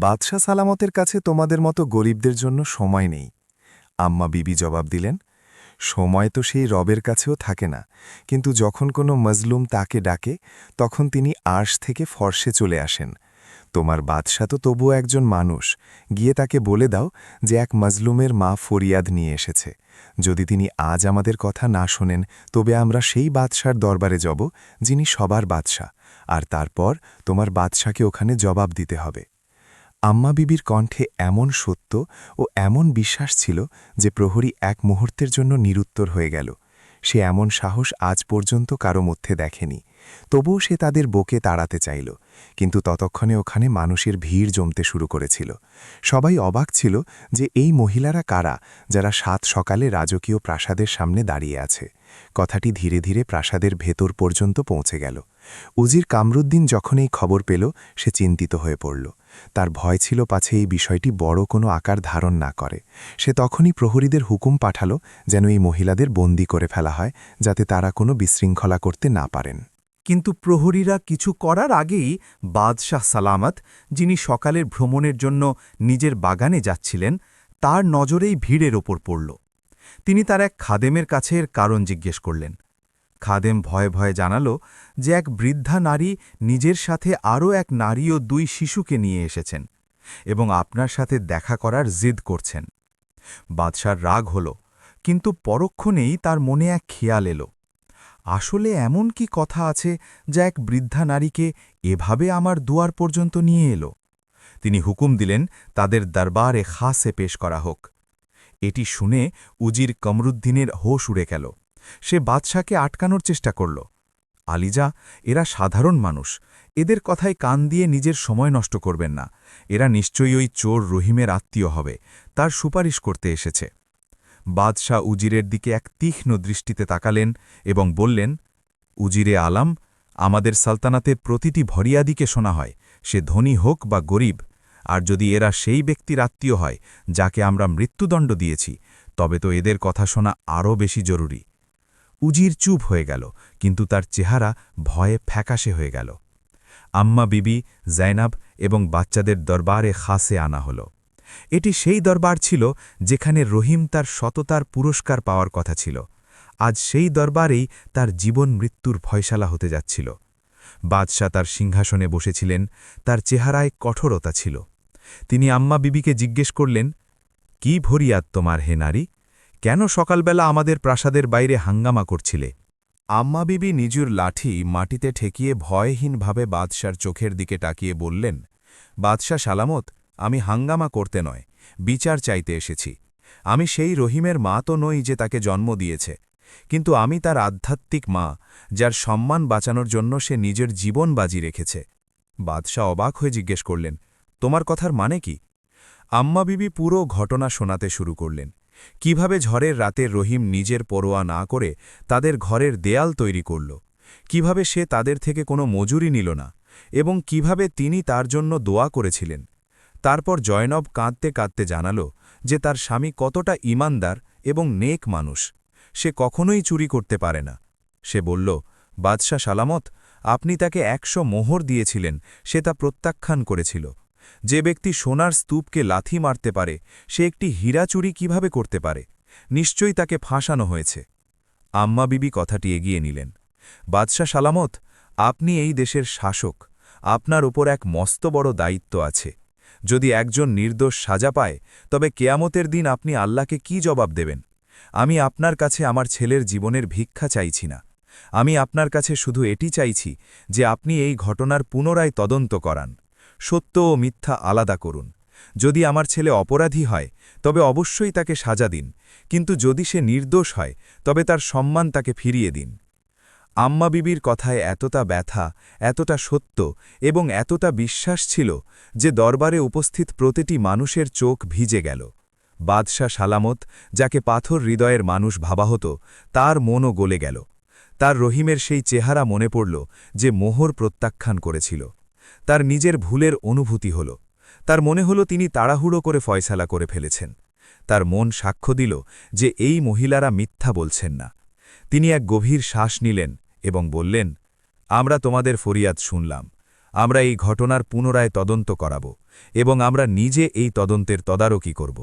বাদশাহ সালামতের কাছে তোমাদের মতো গরিবদের জন্য সময় নেই। আম্মা বিবি জবাব দিলেন, সময় তো সেই রবের কাছেও থাকে না, কিন্তু যখন কোনো মজলুম তাকে ডাকে, তখন তিনি আরশ থেকে ফর্সে চলে আসেন। তোমার বাদশা তো তবুও একজন মানুষ, গিয়ে তাকে বলে দাও যে এক মজলুমের মা ফরিয়াদ নিয়ে এসেছে। যদি তিনি আজ আমাদের কথা না শোনেন, তবে আমরা সেই বাদশার দরবারে যাব যিনি সবার বাদশা, আর তারপর তোমার বাদশাকে ওখানে জবাব দিতে হবে। আম্মা বিবির কণ্ঠে এমন সত্য ও এমন বিশ্বাস ছিল যে প্রহরী এক মুহূর্তের জন্য নিরুত্তর হয়ে গেল। সে এমন সাহস আজ পর্যন্ত কারো মধ্যে দেখেনি। তবুও সে তাদের বকে তাড়াতে চাইল, কিন্তু ততক্ষণে ওখানে মানুষের ভিড় জমতে শুরু করেছিল। সবাই অবাক ছিল যে এই মহিলারা কারা, যারা 7 সকালে রাজকীয় প্রাসাদের সামনে দাঁড়িয়ে আছে। কথাটি ধীরে ধীরে প্রাসাদের ভেতর পর্যন্ত পৌঁছে গেল। উজির কামরুদ্দিন যখন এই খবর পেল, সে চিন্তিত হয়ে পড়ল। তার ভয় ছিল পাছে এই বিষয়টি বড় কোনো আকার ধারণ না করে। সে তখনই প্রহরীদের হুকুম পাঠালো যেন এই মহিলাদের বন্দী করে ফেলা হয়, যাতে তারা কোনো বিশৃঙ্খলা করতে না পারেন। কিন্তু প্রহরীরা কিছু করার আগেই বাদশাহ সালামত, যিনি সকালের ভ্রমণের জন্য নিজের বাগানে যাচ্ছিলেন, তার নজরেই ভিড়ের ওপর পড়ল। তিনি তার এক খাদেমের কাছে এর কারণ জিজ্ঞেস করলেন। খাদেম ভয়ে ভয়ে জানাল যে এক বৃদ্ধা নারী নিজের সাথে আরও এক নারী ও 2 শিশুকে নিয়ে এসেছেন এবং আপনার সাথে দেখা করার জিদ করছেন। বাদশার রাগ হল, কিন্তু পরক্ষণেই তার মনে এক খেয়াল এলো। আসলে এমন কি কথা আছে যা এক বৃদ্ধা নারীকে এভাবে আমার দুয়ার পর্যন্ত নিয়ে এলো? তিনি হুকুম দিলেন তাদের দরবারে খাসে পেশ করা হোক। এটি শুনে উজির কমরুদ্দিনের হোশ উড়ে গেল। সে বাদশাকে আটকানোর চেষ্টা করল। আলিজা, এরা সাধারণ মানুষ, এদের কথায় কান দিয়ে নিজের সময় নষ্ট করবেন না। এরা নিশ্চয়ই ওই চোর রহিমের আত্মীয় হবে, তার সুপারিশ করতে এসেছে। বাদশাহ উজিরের দিকে এক তীক্ষ্ণ দৃষ্টিতে তাকালেন এবং বললেন, উজিরে আলাম, আমাদের সালতানাতের প্রতিটি ভরিয়াদিকে শোনা হয়, সে ধনী হোক বা গরিব। আর যদি এরা সেই ব্যক্তির আত্মীয় হয় যাকে আমরা মৃত্যুদণ্ড দিয়েছি, তবে তো এদের কথা শোনা আরও বেশি জরুরি। উজির চুপ হয়ে গেল, কিন্তু তার চেহারা ভয়ে ফ্যাকাশে হয়ে গেল। আম্মা বিবি, জাইনাব এবং বাচ্চাদের দরবারে খাসে আনা হল। এটি সেই দরবার ছিল যেখানে রহিম তার সততার পুরস্কার পাওয়ার কথা ছিল। আজ সেই দরবারেই তার জীবন মৃত্যুর ফয়সালা হতে যাচ্ছিল। বাদশাহ তার সিংহাসনে বসেছিলেন, তার চেহারায় কঠোরতা ছিল। তিনি আম্মা বিবিকে জিজ্ঞেস করলেন, কি ভরিয়াদ তোমার হে নারী? কেন সকালবেলা আমাদের প্রাসাদের বাইরে হাঙ্গামা করছিলে? আম্মা বিবি নিজুর লাঠি মাটিতে ঠেকিয়ে ভয়হীনভাবে বাদশার চোখের দিকে তাকিয়ে বললেন, বাদশাহ সালামত, আমি হাঙ্গামা করতে নয়, বিচার চাইতে এসেছি। আমি সেই রহিমের মা তো নই যে তাকে জন্ম দিয়েছে, কিন্তু আমি তার আধ্যাত্মিক মা, যার সম্মান বাঁচানোর জন্য সে নিজের জীবন বাজি রেখেছে। বাদশাহ অবাক হয়ে জিজ্ঞেস করলেন, তোমার কথার মানে কি? আম্মা বিবি পুরো ঘটনা শোনাতে শুরু করলেন। কিভাবে ঝড়ের রাতে রহিম নিজের পরোয়া না করে তাদের ঘরের দেয়াল তৈরি করল, কিভাবে সে তাদের থেকে কোনো মজুরি নিল না, এবং কিভাবে তিনি তার জন্য দোয়া করেছিলেন। তারপর জয়নব কাঁদতে কাঁদতে জানাল যে তার স্বামী কতটা ঈমানদার এবং নেক মানুষ, সে কখনোই চুরি করতে পারে না। সে বলল, বাদশাহ সালামত, আপনি তাকে 100 মোহর দিয়েছিলেন, সে তা প্রত্যাখ্যান করেছিল। যে ব্যক্তি সোনার স্তূপকে লাথি মারতে পারে, সে একটি হীরা চুরি কিভাবে করতে পারে? নিশ্চয়ই তাকে ফাঁসানো হয়েছে। আম্মা বিবি কথাটি এগিয়ে নিলেন, বাদশাহ সালামত, আপনি এই দেশের শাসক, আপনার উপর এক মস্ত বড় দায়িত্ব আছে। যদি একজন নির্দোষ সাজা পায়, তবে কেয়ামতের দিন আপনি আল্লাহকে কি জবাব দেবেন? আমি আপনার কাছে আমার ছেলের জীবনের ভিক্ষা চাইছি না। আমি আপনার কাছে শুধু এটি চাইছি যে আপনি এই ঘটনার পুনরায় তদন্ত করান, সত্য ও মিথ্যা আলাদা করুন। যদি আমার ছেলে অপরাধী হয়, তবে অবশ্যই তাকে সাজা দিন, কিন্তু যদি সে নির্দোষ হয়, তবে তার সম্মান তাকে ফিরিয়ে দিন। আম্মা বিবির কথায় এতটা ব্যথা, এতটা সত্য এবং এতটা বিশ্বাস ছিল যে দরবারে উপস্থিত প্রতিটি মানুষের চোখ ভিজে গেল। বাদশাহ সালামত, যাকে পাথর হৃদয়ের মানুষ ভাবা হতো, তার মনও গলে গেল। তার রহিমের সেই চেহারা মনে পড়ল যে মোহর প্রত্যাখ্যান করেছিল। তার নিজের ভুলের অনুভূতি হল। তার মনে হল তিনি তাড়াহুড়ো করে ফয়সালা করে ফেলেছেন। তার মন সাক্ষ্য দিল যে এই মহিলারা মিথ্যা বলছেন না। তিনি এক গভীর শ্বাস নিলেন এবং বললেন, আমরা তোমাদের ফরিয়াদ শুনলাম। আমরা এই ঘটনার পুনরায় তদন্ত করাব এবং আমরা নিজে এই তদন্তের তদারকি করব।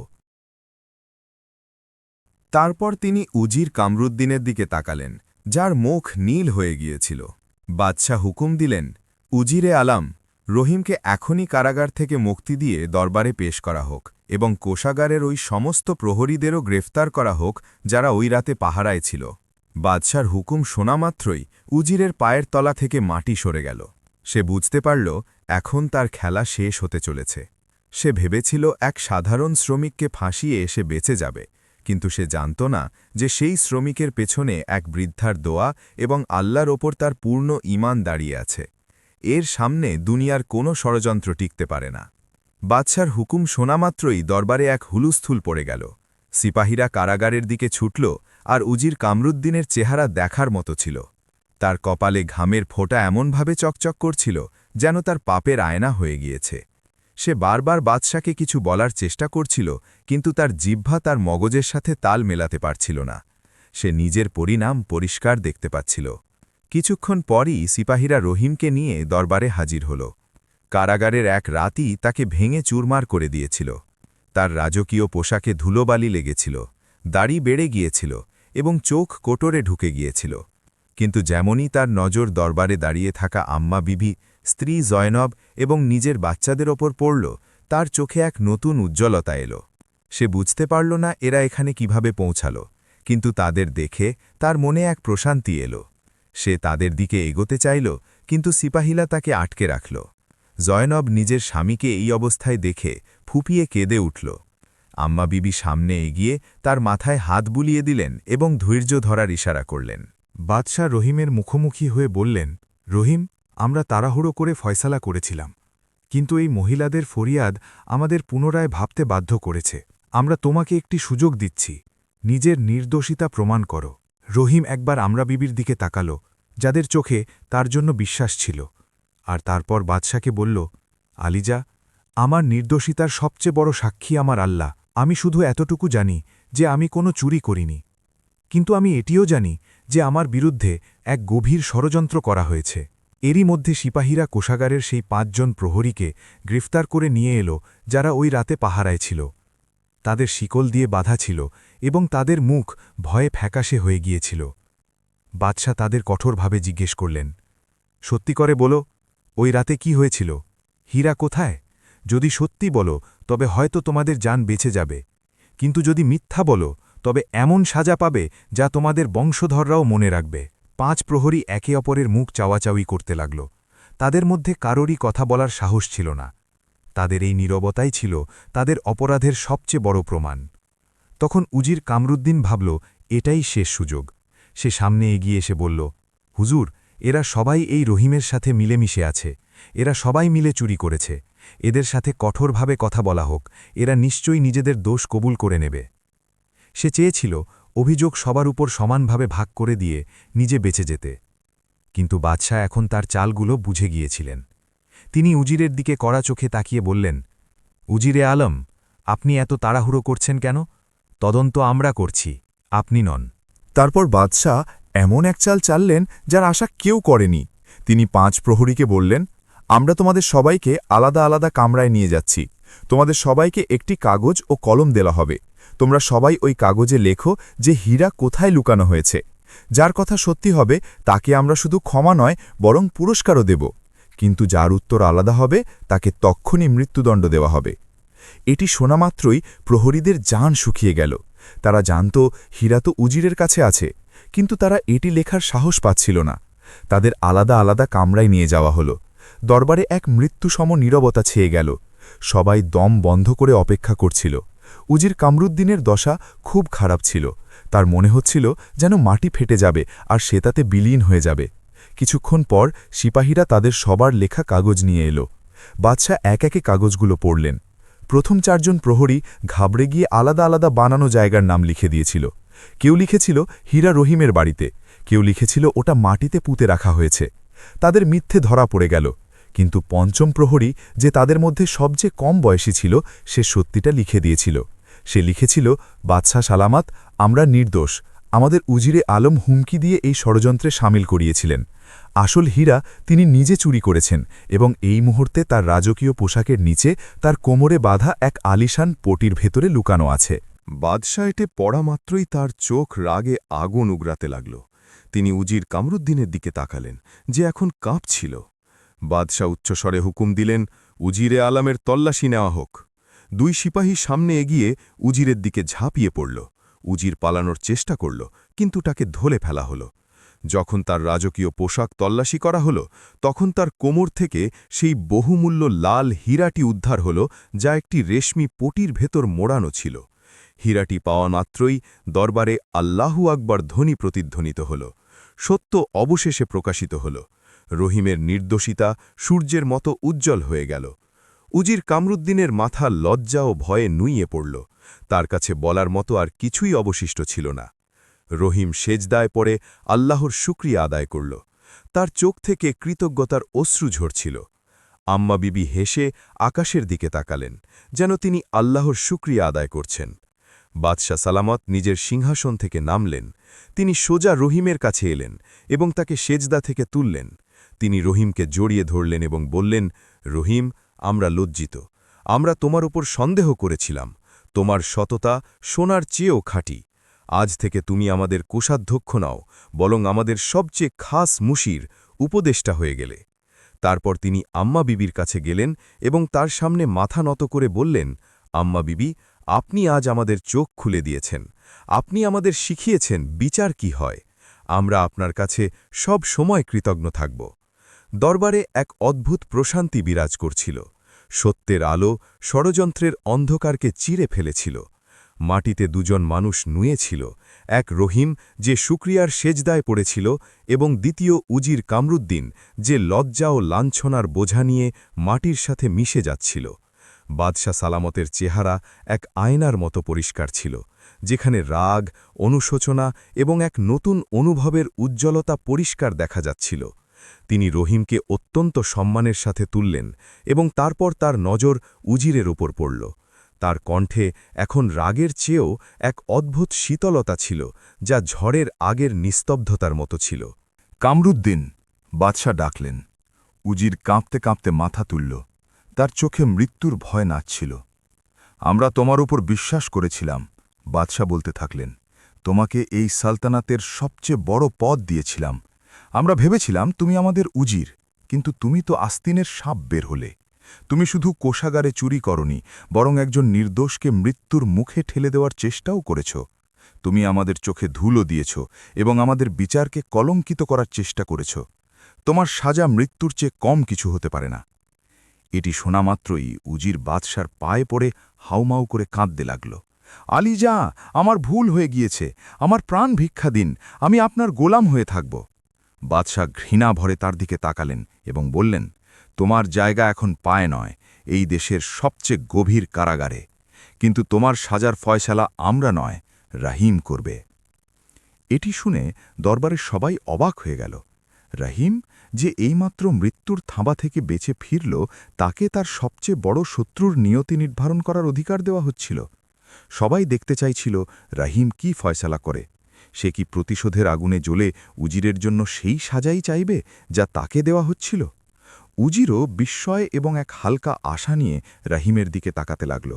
তারপর তিনি উজির কামরুদ্দিনের দিকে তাকালেন, যার মুখ নীল হয়ে গিয়েছিল। বাদশাহ হুকুম দিলেন, উজিরে আলাম, রহিমকে এখনই কারাগার থেকে মুক্তি দিয়ে দরবারে পেশ করা হোক এবং কোষাগারের ওই সমস্ত প্রহরীদেরও গ্রেফতার করা হোক যারা ওই রাতে পাহারায় ছিল। বাদশার হুকুম শোনা মাত্রই উজিরের পায়ের তলা থেকে মাটি সরে গেল। সে বুঝতে পারল এখন তার খেলা শেষ হতে চলেছে। সে ভেবেছিল এক সাধারণ শ্রমিককে ফাঁসিয়ে এসে বেঁচে যাবে, কিন্তু সে জানত না যে সেই শ্রমিকের পেছনে এক বৃদ্ধার দোয়া এবং আল্লাহর ওপর তার পূর্ণ ঈমান দাঁড়িয়ে আছে। এর সামনে দুনিয়ার কোনো ষড়যন্ত্র টিকতে পারে না। বাদশার হুকুম শোনা মাত্রই দরবারে এক হুলুস্থুল পড়ে গেল। সিপাহীরা কারাগারের দিকে ছুটল, আর উজির কামরুদ্দিনের চেহারা দেখার মতো ছিল। তার কপালে ঘামের ফোঁটা এমনভাবে চকচক করছিল যেন তার পাপের আয়না হয়ে গিয়েছে। সে বারবার বাদশাকে কিছু বলার চেষ্টা করছিল, কিন্তু তার জিহ্বা তার মগজের সাথে তাল মেলাতে পারছিল না। সে নিজের পরিণাম পরিষ্কার দেখতে পাচ্ছিল। কিছুক্ষণ পরই সিপাহীরা রহিমকে নিয়ে দরবারে হাজির হল। কারাগারের এক রাতই তাকে ভেঙে চুরমার করে দিয়েছিল। তার রাজকীয় পোশাকে ধুলোবালি লেগেছিল, দাড়ি বেড়ে গিয়েছিল এবং চোখ কোটরে ঢুকে গিয়েছিল। কিন্তু যেমনই তার নজর দরবারে দাঁড়িয়ে থাকা আম্মা বিবি, স্ত্রী জয়নব এবং নিজের বাচ্চাদের ওপর পড়ল, তার চোখে এক নতুন উজ্জ্বলতা এলো। সে বুঝতে পারল না এরা এখানে কিভাবে পৌঁছাল, কিন্তু তাদের দেখে তার মনে এক প্রশান্তি এলো। সে তাদের দিকে এগোতে চাইল, কিন্তু সিপাহীরা তাকে আটকে রাখল। জয়নব নিজের স্বামীকে এই অবস্থায় দেখে ফুপিয়ে কেঁদে উঠল। আম্মা বিবি সামনে এগিয়ে তার মাথায় হাত বুলিয়ে দিলেন এবং ধৈর্য ধরার ইশারা করলেন। বাদশাহ রহিমের মুখোমুখি হয়ে বললেন, রহিম, আমরা তাড়াহুড়ো করে ফয়সালা করেছিলাম, কিন্তু এই মহিলাদের ফরিয়াদ আমাদের পুনরায় ভাবতে বাধ্য করেছে। আমরা তোমাকে একটি সুযোগ দিচ্ছি, নিজের নির্দোষিতা প্রমাণ করো। রহিম একবার আমরা বিবির দিকে তাকাল, যাদের চোখে তার জন্য বিশ্বাস ছিল, আর তারপর বাদশাকে বলল, আলিজা, আমার নির্দোষিতার সবচেয়ে বড় সাক্ষী আমার আল্লাহ। আমি শুধু এতটুকু জানি যে আমি কোনো চুরি করিনি, কিন্তু আমি এটিও জানি যে আমার বিরুদ্ধে এক গভীর ষড়যন্ত্র করা হয়েছে। এরই মধ্যে সিপাহীরা কোষাগারের সেই ৫ জন প্রহরীকে গ্রেফতার করে নিয়ে এলো যারা ওই রাতে পাহারায় ছিল। তাদের শিকল দিয়ে বাঁধা ছিল এবং তাদের মুখ ভয়ে ফ্যাকাশে হয়ে গিয়েছিল। বাদশাহ তাদের কঠোরভাবে জিজ্ঞেস করলেন, সত্যি করে বলো, ওই রাতে কি হয়েছিল? হীরা কোথায়? যদি সত্যি বলো তবে হয়তো তোমাদের জান বেঁচে যাবে, কিন্তু যদি মিথ্যা বলো তবে এমন সাজা পাবে যা তোমাদের বংশধররাও মনে রাখবে। ৫ প্রহরী একে অপরের মুখ চাওয়াচাওয়ি করতে লাগল। তাদের মধ্যে কারোরই কথা বলার সাহস ছিল না। তাদের এই নীরবতাই ছিল তাদের অপরাধের সবচেয়ে বড় প্রমাণ। তখন উজির কামরুদ্দিন ভাবল, এটাই শেষ সুযোগ। সে সামনে এগিয়ে এসে বলল, হুজুর, এরা সবাই এই রহিমের সাথে মিলেমিশে আছে। এরা সবাই মিলে চুরি করেছে। এদের সাথে কঠোরভাবে কথা বলা হোক, এরা নিশ্চয়ই নিজেদের দোষ কবুল করে নেবে। সে চেয়েছিল অভিযোগ সবার উপর সমানভাবে ভাগ করে দিয়ে নিজে বেঁচে যেতে, কিন্তু বাদশাহ এখন তার চালগুলো বুঝে গিয়েছিলেন। তিনি উজিরের দিকে কড়া চোখে তাকিয়ে বললেন, উজিরে আলম, আপনি এত তাড়াহুড়ো করছেন কেন? তদন্ত আমরা করছি, আপনি নন। তারপর বাদশাহ এমন এক চাল চাললেন যার আশা কেউ করেনি। তিনি ৫ প্রহরীকে বললেন, আমরা তোমাদের সবাইকে আলাদা আলাদা কামরায় নিয়ে যাচ্ছি। তোমাদের সবাইকে একটি কাগজ ও কলম দেওয়া হবে। তোমরা সবাই ওই কাগজে লেখো যে হীরা কোথায় লুকানো হয়েছে। যার কথা সত্যি হবে তাকে আমরা শুধু ক্ষমা নয় বরং পুরস্কারও দেব, কিন্তু যার উত্তর আলাদা হবে তাকে তক্ষুনি মৃত্যুদণ্ড দেওয়া হবে। এটি শোনা মাত্রই প্রহরীদের জান শুকিয়ে গেল। তারা জানত হীরা তো উজিরের কাছে আছে, কিন্তু তারা এটি লেখার সাহস পাচ্ছিল না। তাদের আলাদা আলাদা কামরায় নিয়ে যাওয়া হলো। দরবারে এক মৃত্যুসম নীরবতা ছেয়ে গেল। সবাই দম বন্ধ করে অপেক্ষা করছিল। উজির কামরুদ্দিনের দশা খুব খারাপ ছিল। তার মনে হচ্ছিল যেন মাটি ফেটে যাবে আর সে তাতে বিলীন হয়ে যাবে। কিছুক্ষণ পর সিপাহীরা তাদের সবার লেখা কাগজ নিয়ে এলো। বাদশাহ এক একে কাগজগুলো পড়লেন। প্রথম ৪ জন প্রহরী ঘাবড়ে গিয়ে আলাদা আলাদা বানানো জায়গার নাম লিখে দিয়েছিল। কেউ লিখেছিল হীরা রহিমের বাড়িতে, কেউ লিখেছিল ওটা মাটিতে পুঁতে রাখা হয়েছে। তাদের মিথ্যে ধরা পড়ে গেল, কিন্তু পঞ্চম প্রহরী, যে তাদের মধ্যে সবচেয়ে কম বয়সী ছিল, সে সত্যিটা লিখে দিয়েছিল। সে লিখেছিল, বাদশাহ সালামাত, আমরা নির্দোষ। আমাদের উজিরে আলম হুমকি দিয়ে এই ষড়যন্ত্রে সামিল করিয়েছিলেন। আসল হীরা তিনি নিজে চুরি করেছেন এবং এই মুহূর্তে তার রাজকীয় পোশাকের নিচে তার কোমরে বাঁধা এক আলিশান পটির ভেতরে লুকানো আছে। বাদশাহ এটে পড়া মাত্রই তার চোখ রাগে আগুন উগরাতে লাগল। তিনি উজির কামরুদ্দিনের দিকে তাকালেন, যে এখন কাঁপছিল। বাদশাহ উচ্চস্বরে হুকুম দিলেন, উজিরে আলামের তল্লাশি নেওয়া হোক। 2 সিপাহী সামনে এগিয়ে উজিরের দিকে ঝাঁপিয়ে পড়ল। উজির পালানোর চেষ্টা করল, কিন্তু তাকে ধরে ফেলা হলো। যখন তার রাজকীয় পোশাক তল্লাশি করা হলো, তখন তার কোমর থেকে সেই বহুমূল্য লাল হীরাটি উদ্ধার হল, যা একটি রেশমি পটির ভেতর মোড়ানো ছিল। হীরাটি পাওয়া মাত্রই দরবারে আল্লাহু আকবার ধ্বনি প্রতিধ্বনিত হল। সত্য অবশেষে প্রকাশিত হল। রহিমের নির্দোষিতা সূর্যের মতো উজ্জ্বল হয়ে গেল। উজির কামরুদ্দিনের মাথা লজ্জা ও ভয়ে নুইয়ে পড়ল। তার কাছে বলার মতো আর কিছুই অবশিষ্ট ছিল না। রহিম সেজদায় পড়ে আল্লাহর শুকরিয়া আদায় করল। তার চোখ থেকে কৃতজ্ঞতার অশ্রু ঝরছিল। আম্মা বিবি হেসে আকাশের দিকে তাকালেন, যেন তিনি আল্লাহর শুকরিয়া আদায় করছেন। বাদশাহ সালামত নিজের সিংহাসন থেকে নামলেন। তিনি সোজা রহিমের কাছে এলেন এবং তাকে সেজদা থেকে তুললেন। তিনি রহিমকে জড়িয়ে ধরলেন এবং বললেন, রহিম, আমরা লজ্জিত। আমরা তোমার উপর সন্দেহ করেছিলাম। তোমার সততা সোনার চেয়েও খাঁটি। আজ থেকে তুমি আমাদের কোষাধ্যক্ষ নাও, বরং আমাদের সবচেয়ে খাস মুশির উপদেষ্টা হয়ে গেলে। তারপর তিনি আম্মা বিবির কাছে গেলেন এবং তার সামনে মাথা নত করে বললেন, আম্মা বিবি, আপনি আজ আমাদের চোখ খুলে দিয়েছেন। আপনি আমাদের শিখিয়েছেন বিচার কি হয়। আমরা আপনার কাছে সব সময় কৃতজ্ঞ থাকব। দরবারে এক অদ্ভুত প্রশান্তি বিরাজ করছিল। সত্যের আলো ষড়যন্ত্রের অন্ধকারকে চিরে ফেলেছিল। মাটিতে 2জন মানুষ নুয়েছিল, এক রহিম যে শুকরিয়ার সেজদায় পড়েছিল এবং দ্বিতীয় উজির কামরুদ্দিন যে লজ্জা ও লাঞ্ছনার বোঝা নিয়ে মাটির সাথে মিশে যাচ্ছিল। বাদশাহ সালামতের চেহারা এক আয়নার মতো পরিষ্কার ছিল, যেখানে রাগ, অনুশোচনা এবং এক নতুন অনুভবের উজ্জ্বলতা পরিষ্কার দেখা যাচ্ছিল। তিনি রহিমকে অত্যন্ত সম্মানের সাথে তুললেন এবং তারপর তার নজর উজিরের ওপর পড়ল। তার কণ্ঠে এখন রাগের চেয়েও এক অদ্ভুত শীতলতা ছিল, যা ঝড়ের আগের নিস্তব্ধতার মতো ছিল। কামরুদ্দিন, বাদশাহ ডাকলেন। উজির কাঁপতে কাঁপতে মাথা তুলল। তার চোখে মৃত্যুর ভয় নাচছিল। আমরা তোমার উপর বিশ্বাস করেছিলাম, বাদশাহ বলতে থাকলেন। তোমাকে এই সালতানাতের সবচেয়ে বড় পদ দিয়েছিলাম। আমরা ভেবেছিলাম তুমি আমাদের উজির, কিন্তু তুমি তো আস্তিনের সাপ বের হলে। তুমি শুধু কোষাগারে চুরি করনি, বরং একজন নির্দোষকে মৃত্যুর মুখে ঠেলে দেওয়ার চেষ্টাও করেছ। তুমি আমাদের চোখে ধুলো দিয়েছ এবং আমাদের বিচারকে কলঙ্কিত করার চেষ্টা করেছ। তোমার সাজা মৃত্যুর চেয়ে কম কিছু হতে পারে না। এটি শোনা মাত্রই উজির বাদশার পায়ে পড়ে হাউমাউ করে কাঁদতে লাগল। আলিজা, আমার ভুল হয়ে গিয়েছে। আমার প্রাণ ভিক্ষা দিন। আমি আপনার গোলাম হয়ে থাকব। বাদশাহ ঘৃণা ভরে তার দিকে তাকালেন এবং বললেন, তোমার জায়গা এখন পায়ে নয়, এই দেশের সবচেয়ে গভীর কারাগারে। কিন্তু তোমার সাজার ফয়সালা আমরা নয়, রাহিম করবে। এটি শুনে দরবারের সবাই অবাক হয়ে গেল। রাহিম, যে এইমাত্র মৃত্যুর থাবা থেকে বেঁচে ফিরল, তাকে তার সবচেয়ে বড় শত্রুর নিয়তি নির্ধারণ করার অধিকার দেওয়া হচ্ছিল। সবাই দেখতে চাইছিল রাহিম কি ফয়সালা করে। সে কি প্রতিশোধের আগুনে জ্বলে উজিরের জন্য সেই সাজাই চাইবে যা তাকে দেওয়া হচ্ছিল? উজিরও বিস্ময় এবং এক হালকা আশা নিয়ে রাহিমের দিকে তাকাতে লাগল।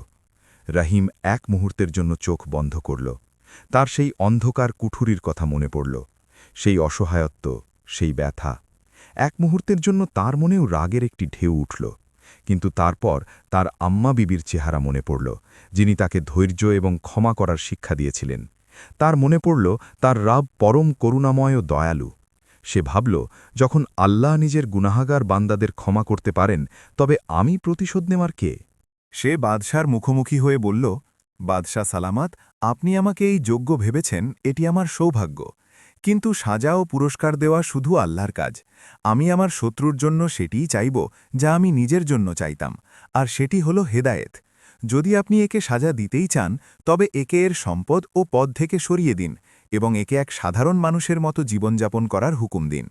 রাহিম এক মুহূর্তের জন্য চোখ বন্ধ করল। তার সেই অন্ধকার কুঠুরির কথা মনে পড়ল, সেই অসহায়ত্ব, সেই ব্যথা। এক মুহূর্তের জন্য তার মনেও রাগের একটি ঢেউ উঠল। কিন্তু তারপর তার আম্মা বিবির চেহারা মনে পড়ল, যিনি তাকে ধৈর্য এবং ক্ষমা করার শিক্ষা দিয়েছিলেন। তার মনে পড়ল তার রাব পরম করুণাময় ও দয়ালু। সে ভাবল, যখন আল্লাহ নিজের গুনাহাগার বান্দাদের ক্ষমা করতে পারেন, তবে আমি প্রতিশোধ নেওয়ার কে? সে বাদশার মুখোমুখি হয়ে বলল, বাদশাহ সালামত, আপনি আমাকে এই যোগ্য ভেবেছেন, এটি আমার সৌভাগ্য। কিন্তু সাজা ও পুরস্কার দেওয়া শুধু আল্লাহর কাজ। আমি আমার শত্রুর জন্য সেটিই চাইব যা আমি নিজের জন্য চাইতাম, আর সেটি হল হেদায়েত। যদি আপনি একে সাজা দিতেই চান, তবে একে এর সম্পদ ও পদ থেকে সরিয়ে দিন এবং একে এক সাধারণ মানুষের মতো জীবনযাপন করার হুকুম দিন।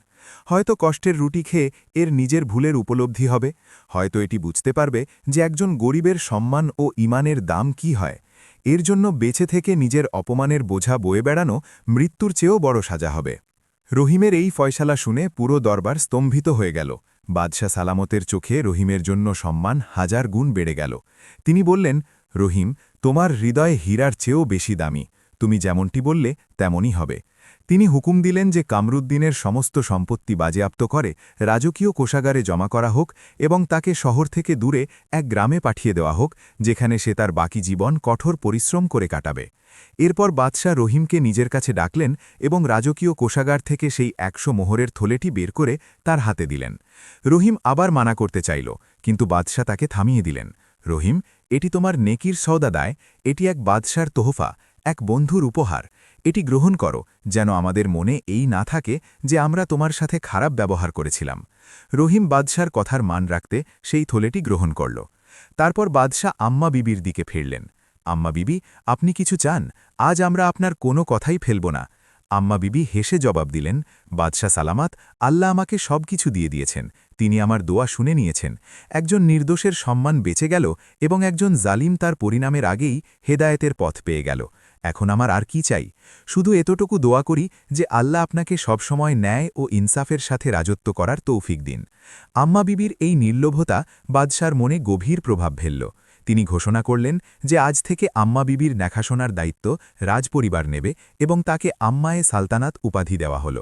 হয়তো কষ্টের রুটি খেয়ে এর নিজের ভুলের উপলব্ধি হবে, হয়তো এটি বুঝতে পারবে যে একজন গরিবের সম্মান ও ঈমানের দাম কি হয়। এর জন্য বেঁচে থেকে নিজের অপমানের বোঝা বয়ে বেড়ানো মৃত্যুর চেয়েও বড় সাজা হবে। রহিমের এই ফয়সালা শুনে পুরো দরবার স্তম্ভিত হয়ে গেল। বাদশাহ সালামতের চোখে রহিমের জন্য সম্মান 1000 গুণ বেড়ে গেল। তিনি বললেন, রহিম, তোমার হৃদয় হীরার চেয়েও বেশি দামি। তুমি যেমনটি বললে তেমনই হবে। তিনি হুকুম দিলেন যে কামরুদ্দিনের সমস্ত সম্পত্তি বাজেয়াপ্ত করে রাজকীয় কোষাগারে জমা করা হোক এবং তাকে শহর থেকে দূরে এক গ্রামে পাঠিয়ে দেওয়া হোক, যেখানে সে তার বাকি জীবন কঠোর পরিশ্রম করে কাটাবে। এরপর বাদশাহ রহিমকে নিজের কাছে ডাকলেন এবং রাজকীয় কোষাগার থেকে সেই 100 মোহরের থলেটি বের করে তার হাতে দিলেন। রহিম আবার মানা করতে চাইল, কিন্তু বাদশাহ তাকে থামিয়ে দিলেন। রহিম, এটি তোমার নেকির সওদা দায়, এটি এক বাদশার তোহফা, এক বন্ধুর উপহার। এটি গ্রহণ করো, যেন আমাদের মনে এই না থাকে যে আমরা তোমার সাথে খারাপ ব্যবহার করেছিলাম। রহিম বাদশার কথার মান রাখতে সেই থলেটি গ্রহণ করল। তারপর বাদশাহ আম্মা বিবির দিকে ফিরলেন। আম্মা বিবি, আপনি কিছু চান? আজ আমরা আপনার কোনো কথাই ফেলব না। আম্মা বিবি হেসে জবাব দিলেন, বাদশাহ সালামাত, আল্লাহ আমাকে সব কিছু দিয়ে দিয়েছেন, তিনি আমার দোয়া শুনে নিয়েছেন। একজন নির্দোষের সম্মান বেঁচে গেল এবং একজন জালিম তার পরিণামের আগেই হেদায়েতের পথ পেয়ে গেল। এখন আমার আর কি চাই? শুধু এতটুকু দোয়া করি যে আল্লাহ আপনাকে সবসময় ন্যায় ও ইনসাফের সাথে রাজত্ব করার তৌফিক দিন। আম্মা বিবির এই নির্লোভতা বাদশার মনে গভীর প্রভাব ফেলল। তিনি ঘোষণা করলেন যে আজ থেকে আম্মা বিবির দেখাশোনার দায়িত্ব রাজপরিবার নেবে এবং তাকে আম্মায়ে সালতানাত উপাধি দেওয়া হল।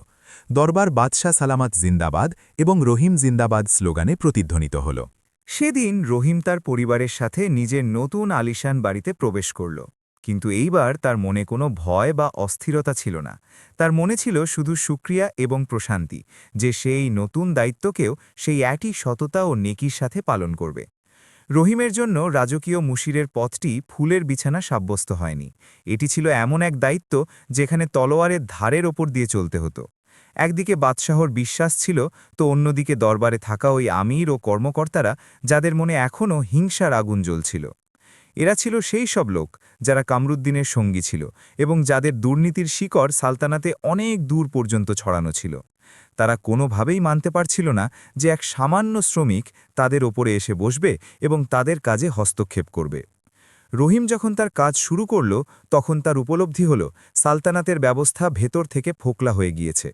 দরবার বাদশাহ সালামাত জিন্দাবাদ এবং রহিম জিন্দাবাদ স্লোগানে প্রতিধ্বনিত হল। সেদিন রহিম তার পরিবারের সাথে নিজের নতুন আলিশান বাড়িতে প্রবেশ করল, কিন্তু এইবার তার মনে কোনো ভয় বা অস্থিরতা ছিল না। তার মনে ছিল শুধু শুকরিয়া এবং প্রশান্তি যে সেই নতুন দায়িত্বকেও সেই একই সততা ও নেকির সাথে পালন করবে। রহিমের জন্য রাজকীয় মুশিরের পথটি ফুলের বিছানা সাব্যস্ত হয়নি। এটি ছিল এমন এক দায়িত্ব যেখানে তলোয়ারের ধারের ওপর দিয়ে চলতে হতো। একদিকে বাদশাহর বিশ্বাস ছিল, তো অন্যদিকে দরবারে থাকা ওই আমির ও কর্মকর্তারা, যাদের মনে এখনও হিংসার আগুন জ্বলছিল। এরা ছিল সেই সব লোক যারা কামরুদ্দিনের সঙ্গী ছিল এবং যাদের দুর্নীতির শিকড় সালতানাতে অনেক দূর পর্যন্ত ছড়ানো ছিল। তারা কোনোভাবেই মানতে পারছিল না যে এক সামান্য শ্রমিক তাদের ওপরে এসে বসবে এবং তাদের কাজে হস্তক্ষেপ করবে। রহিম যখন তার কাজ শুরু করল, তখন তার উপলব্ধি হল সালতানাতের ব্যবস্থা ভেতর থেকে ফোকলা হয়ে গিয়েছে।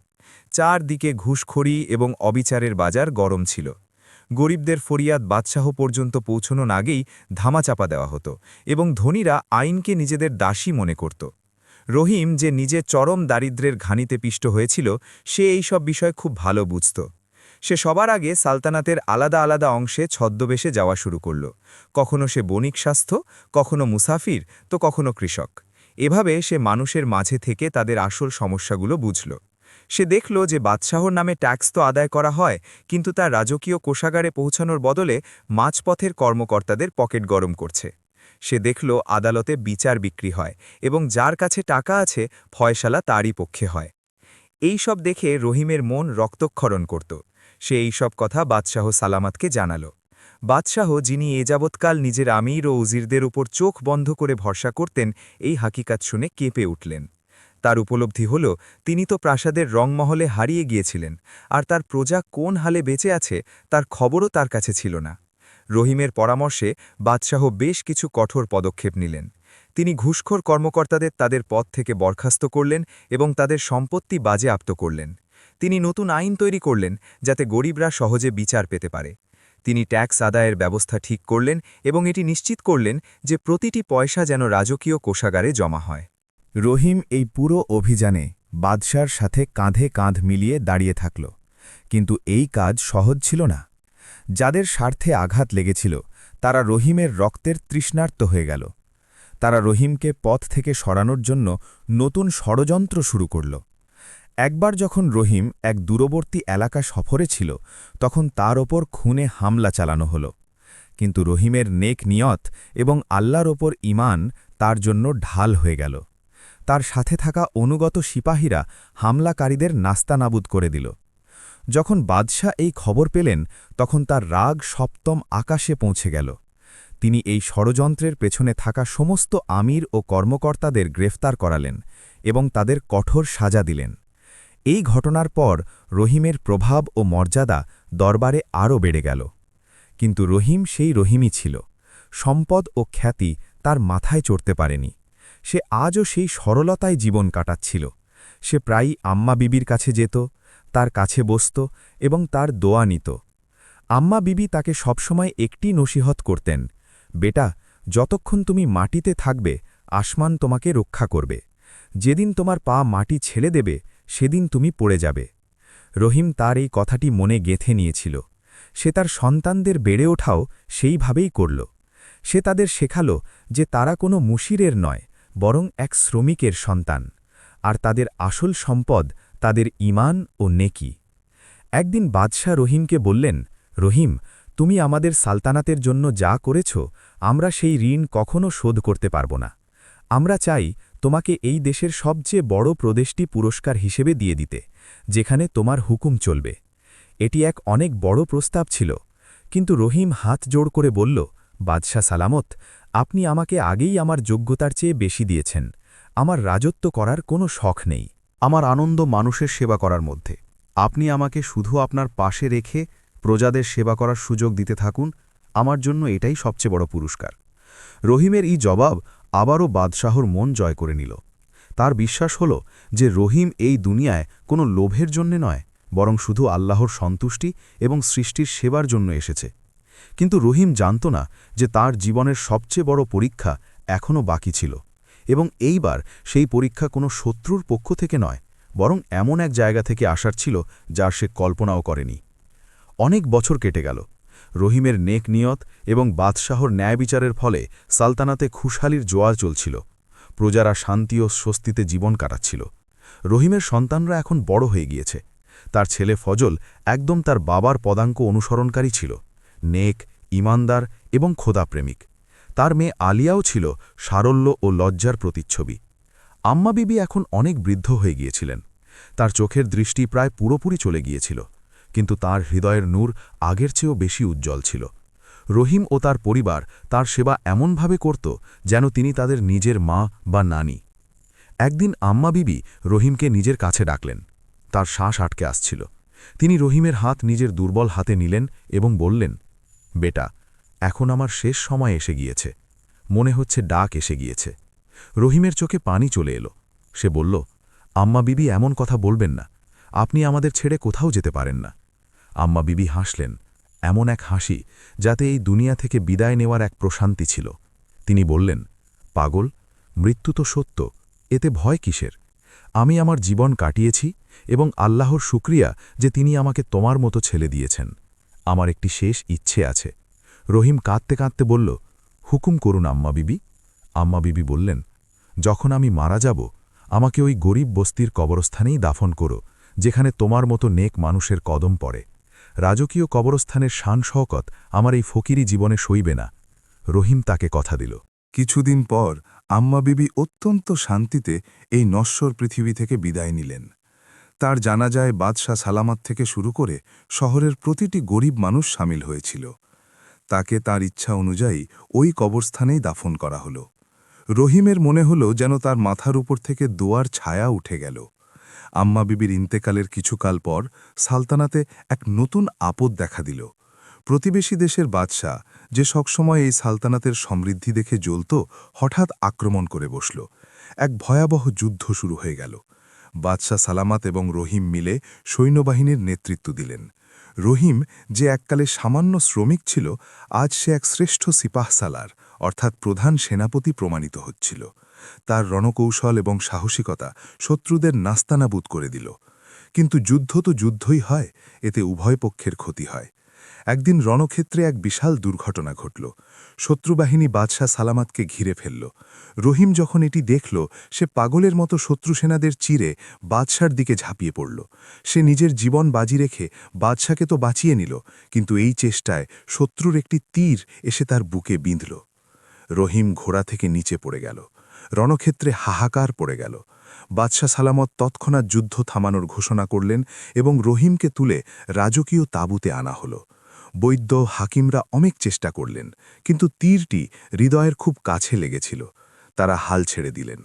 চারদিকে ঘুষখড়ি এবং অবিচারের বাজার গরম ছিল। গরিবদের ফরিয়াদ বাদশাহ পর্যন্ত পৌঁছানোর আগেই ধামাচাপা দেওয়া হতো এবং ধনীরা আইনকে নিজেদের দাসী মনে করত। রহিম, যে নিজে চরম দারিদ্র্যের ঘানিতে পিষ্ট হয়েছিল, সে এই সব বিষয় খুব ভালো বুঝত। সে সবার আগে সালতানাতের আলাদা আলাদা অংশে ছদ্মবেশে যাওয়া শুরু করল। কখনো সে বণিক স্বাস্থ্য, কখনো মুসাফির, তো কখনো কৃষক। এভাবে সে মানুষের মাঝে থেকে তাদের আসল সমস্যাগুলো বুঝল। সে দেখল যে বাদশাহর নামে ট্যাক্স তো আদায় করা হয়, কিন্তু তার রাজকীয় কোষাগারে পৌঁছানোর বদলে মাঝপথের কর্মকর্তাদের পকেট গরম করছে। সে দেখল আদালতে বিচার বিক্রি হয় এবং যার কাছে টাকা আছে ফয়সালা তারই পক্ষে হয়। এই সব দেখে রহিমের মন রক্তক্ষরণ করত। সে এই সব কথা বাদশাহ সালামাতকে জানাল। বাদশাহ, যিনি এ যাবৎকাল নিজের আমির ও উজিরদের উপর চোখ বন্ধ করে ভরসা করতেন, এই হাকিকাত শুনে কেঁপে উঠলেন। তার উপলব্ধি হল তিনি তো প্রাসাদের রংমহলে হারিয়ে গিয়েছিলেন, আর তার প্রজা কোন হালে বেঁচে আছে তার খবরও তার কাছে ছিল না। রহিমের পরামর্শে বাদশাহ বেশ কিছু কঠোর পদক্ষেপ নিলেন। তিনি ঘুষখোর কর্মকর্তাদের তাদের পদ থেকে বরখাস্ত করলেন এবং তাদের সম্পত্তি বাজেয়াপ্ত করলেন। তিনি নতুন আইন তৈরি করলেন যাতে গরিবরা সহজে বিচার পেতে পারে। তিনি ট্যাক্স আদায়ের ব্যবস্থা ঠিক করলেন এবং এটি নিশ্চিত করলেন যে প্রতিটি পয়সা যেন রাজকীয় কোষাগারে জমা হয়। রহিম এই পুরো অভিযানে বাদশার সাথে কাঁধে কাঁধ মিলিয়ে দাঁড়িয়ে থাকল, কিন্তু এই কাজ সহজ ছিল না। যাদের স্বার্থে আঘাত লেগেছিল তারা রহিমের রক্তের তৃষ্ণার্ত হয়ে গেল। তারা রহিমকে পথ থেকে সরানোর জন্য নতুন ষড়যন্ত্র শুরু করল। একবার যখন রহিম এক দূরবর্তী এলাকা সফরে ছিল, তখন তার ওপর খুনে হামলা চালানো হল। কিন্তু রহিমের নেক নিয়ত এবং আল্লাহর ওপর ঈমান তার জন্য ঢাল হয়ে গেল। তার সাথে থাকা অনুগত সিপাহীরা হামলাকারীদের নাস্তানাবুদ করে দিল। যখন বাদশাহ এই খবর পেলেন, তখন তার রাগ সপ্তম আকাশে পৌঁছে গেল। তিনি এই ষড়যন্ত্রের পেছনে থাকা সমস্ত আমির ও কর্মকর্তাদের গ্রেফতার করালেন এবং তাদের কঠোর সাজা দিলেন। এই ঘটনার পর রহিমের প্রভাব ও মর্যাদা দরবারে আরও বেড়ে গেল। কিন্তু রহিম সেই রহিমই ছিল। সম্পদ ও খ্যাতি তার মাথায় চড়তে পারেনি। সে আজও সেই সরলতায় জীবন কাটাচ্ছিল। সে প্রায়ই আম্মা বিবির কাছে যেত, তার কাছে বসত এবং তার দোয়া নিত। আম্মা বিবি তাকে সবসময় একটি নসিহত করতেন, বেটা, যতক্ষণ তুমি মাটিতে থাকবে আসমান তোমাকে রক্ষা করবে। যেদিন তোমার পা মাটি ছেড়ে দেবে সেদিন তুমি পড়ে যাবে। রহিম তার এই কথাটি মনে গেঁথে নিয়েছিল। সে তার সন্তানদের বেড়ে ওঠাও সেইভাবেই করল। সে তাদের শেখাল যে তারা কোনো মুশিরের নয়, বরং এক শ্রমিকের সন্তান, আর তাদের আসল সম্পদ তাদের ঈমান ও নেকি। একদিন বাদশাহ রহিমকে বললেন, রহিম, তুমি আমাদের সালতানাতের জন্য যা করেছ, আমরা সেই ঋণ কখনো শোধ করতে পারব না। আমরা চাই তোমাকে এই দেশের সবচেয়ে বড় প্রদেশটি পুরস্কার হিসেবে দিয়ে দিতে, যেখানে তোমার হুকুম চলবে। এটি এক অনেক বড় প্রস্তাব ছিল, কিন্তু রহিম হাত জোড় করে বলল, বাদশাহ সালামত, আপনি আমাকে আগেই আমার যোগ্যতার চেয়ে বেশি দিয়েছেন। আমার রাজত্ব করার কোনো শখ নেই। আমার আনন্দ মানুষের সেবা করার মধ্যে। আপনি আমাকে শুধু আপনার পাশে রেখে প্রজাদের সেবা করার সুযোগ দিতে থাকুন, আমার জন্য এটাই সবচেয়ে বড় পুরস্কার। রহিমের এই জবাব আবারও বাদশাহর মন জয় করে নিল। তার বিশ্বাস হল যে রহিম এই দুনিয়ায় কোনো লোভের জন্যে নয়, বরং শুধু আল্লাহর সন্তুষ্টি এবং সৃষ্টির সেবার জন্য এসেছে। কিন্তু রহিম জানত না যে তার জীবনের সবচেয়ে বড় পরীক্ষা এখনও বাকি ছিল, এবং এইবার সেই পরীক্ষা কোনো শত্রুর পক্ষ থেকে নয়, বরং এমন এক জায়গা থেকে আসার ছিল যার সে কল্পনাও করেনি। অনেক বছর কেটে গেল। রহিমের নেক নিয়ত এবং বাদশাহর ন্যায় বিচারের ফলে সালতানাতে খুশহালির জোয়ার চলছিল। প্রজারা শান্তি ও স্বস্তিতে জীবন কাটাচ্ছিল। রহিমের সন্তানরা এখন বড় হয়ে গিয়েছে। তার ছেলে ফজল একদম তার বাবার পদাঙ্ক অনুসরণকারী ছিল, নেক, ইমানদার এবং খোদাপ্রেমিক। তার মেয়ে আলিয়াও ছিল সারল্য ও লজ্জার প্রতিচ্ছবি। আম্মা বিবি এখন অনেক বৃদ্ধ হয়ে গিয়েছিলেন। তার চোখের দৃষ্টি প্রায় পুরোপুরি চলে গিয়েছিল, কিন্তু তার হৃদয়ের নূর আগের চেয়েও বেশি উজ্জ্বল ছিল। রহিম ও তার পরিবার তার সেবা এমনভাবে করত যেন তিনি তাদের নিজের মা বা নানি। একদিন আম্মা বিবি রহিমকে নিজের কাছে ডাকলেন। তার শ্বাস আটকে আসছিল। তিনি রহিমের হাত নিজের দুর্বল হাতে নিলেন এবং বললেন, বেটা, এখন আমার শেষ সময় এসে গিয়েছে। মনে হচ্ছে ডাক এসে গিয়েছে। রহিমের চোখে পানি চলে এলো। সে বলল, আম্মা বিবি এমন কথা বলবেন না, আপনি আমাদের ছেড়ে কোথাও যেতে পারেন না। আম্মা বিবি হাসলেন, এমন এক হাসি যাতে এই দুনিয়া থেকে বিদায় নেওয়ার এক প্রশান্তি ছিল। তিনি বললেন, পাগল, মৃত্যু তো সত্য, এতে ভয় কিসের? আমি আমার জীবন কাটিয়েছি এবং আল্লাহর শুকরিয়া যে তিনি আমাকে তোমার মতো ছেলে দিয়েছেন। আমার একটি শেষ ইচ্ছে আছে। রহিম কাঁদতে কাঁদতে বলল, হুকুম করুন আম্মা বিবি। আম্মা বিবি বললেন, যখন আমি মারা যাব, আমাকে ওই গরিব বস্তির কবরস্থানেই দাফন করো, যেখানে তোমার মতো নেক মানুষের কদম পড়ে। রাজকীয় কবরস্থানের শান শওকত আমার এই ফকিরি জীবনে সইবে না। রহিম তাকে কথা দিল। কিছুদিন পর আম্মা বিবি অত্যন্ত শান্তিতে এই নশ্বর পৃথিবী থেকে বিদায় নিলেন। তার জানাজায় বাদশাহ সালামত থেকে শুরু করে শহরের প্রতিটি গরিব মানুষ সামিল হয়েছিল। তাকে তার ইচ্ছা অনুযায়ী ওই কবরস্থানেই দাফন করা হল। রহিমের মনে হল যেন তার মাথার উপর থেকে দোয়ার ছায়া উঠে গেল। আম্মা বিবির ইন্তেকালের কিছুকাল পর সালতানাতে এক নতুন আপদ দেখা দিল। প্রতিবেশী দেশের বাদশাহ, যে সবসময় এই সালতানাতের সমৃদ্ধি দেখে জ্বলত, হঠাৎ আক্রমণ করে বসল। এক ভয়াবহ যুদ্ধ শুরু হয়ে গেল। বাদশাহ সালামত এবং রহিম মিলে সৈন্যবাহিনীর নেতৃত্ব দিলেন। রহিম, যে এককালে সামান্য শ্রমিক ছিল, আজ সে এক শ্রেষ্ঠ সিপাহসালার অর্থাৎ প্রধান সেনাপতি প্রমাণিত হচ্ছিল। তার রণকৌশল এবং সাহসিকতা শত্রুদের নাস্তানাবুদ করে দিল। কিন্তু যুদ্ধ তো যুদ্ধই হয়, এতে উভয় পক্ষের ক্ষতি হয়। একদিন রণক্ষেত্রে এক বিশাল দুর্ঘটনা ঘটল। শত্রুবাহিনী বাদশাহ সালামতকে ঘিরে ফেলল। রহিম যখন এটি দেখল, সে পাগলের মতো শত্রু সেনাদের চিরে বাদশার দিকে ঝাঁপিয়ে পড়ল। সে নিজের জীবন বাজি রেখে বাদশাকে তো বাঁচিয়ে নিল, কিন্তু এই চেষ্টায় শত্রুর একটি তীর এসে তার বুকে বিঁধল। রহিম ঘোড়া থেকে নিচে পড়ে গেল। রণক্ষেত্রে হাহাকার পড়ে গেল। বাদশাহ সালামত তৎক্ষণাৎ যুদ্ধ থামানোর ঘোষণা করলেন এবং রহিমকে তুলে রাজকীয় তাঁবুতে আনা হল। বৈদ্য হাকিমরা অনেক চেষ্টা করলেন, কিন্তু তীরটি হৃদয়ের খুব কাছে লেগেছিল। তারা হাল ছেড়ে দিলেন।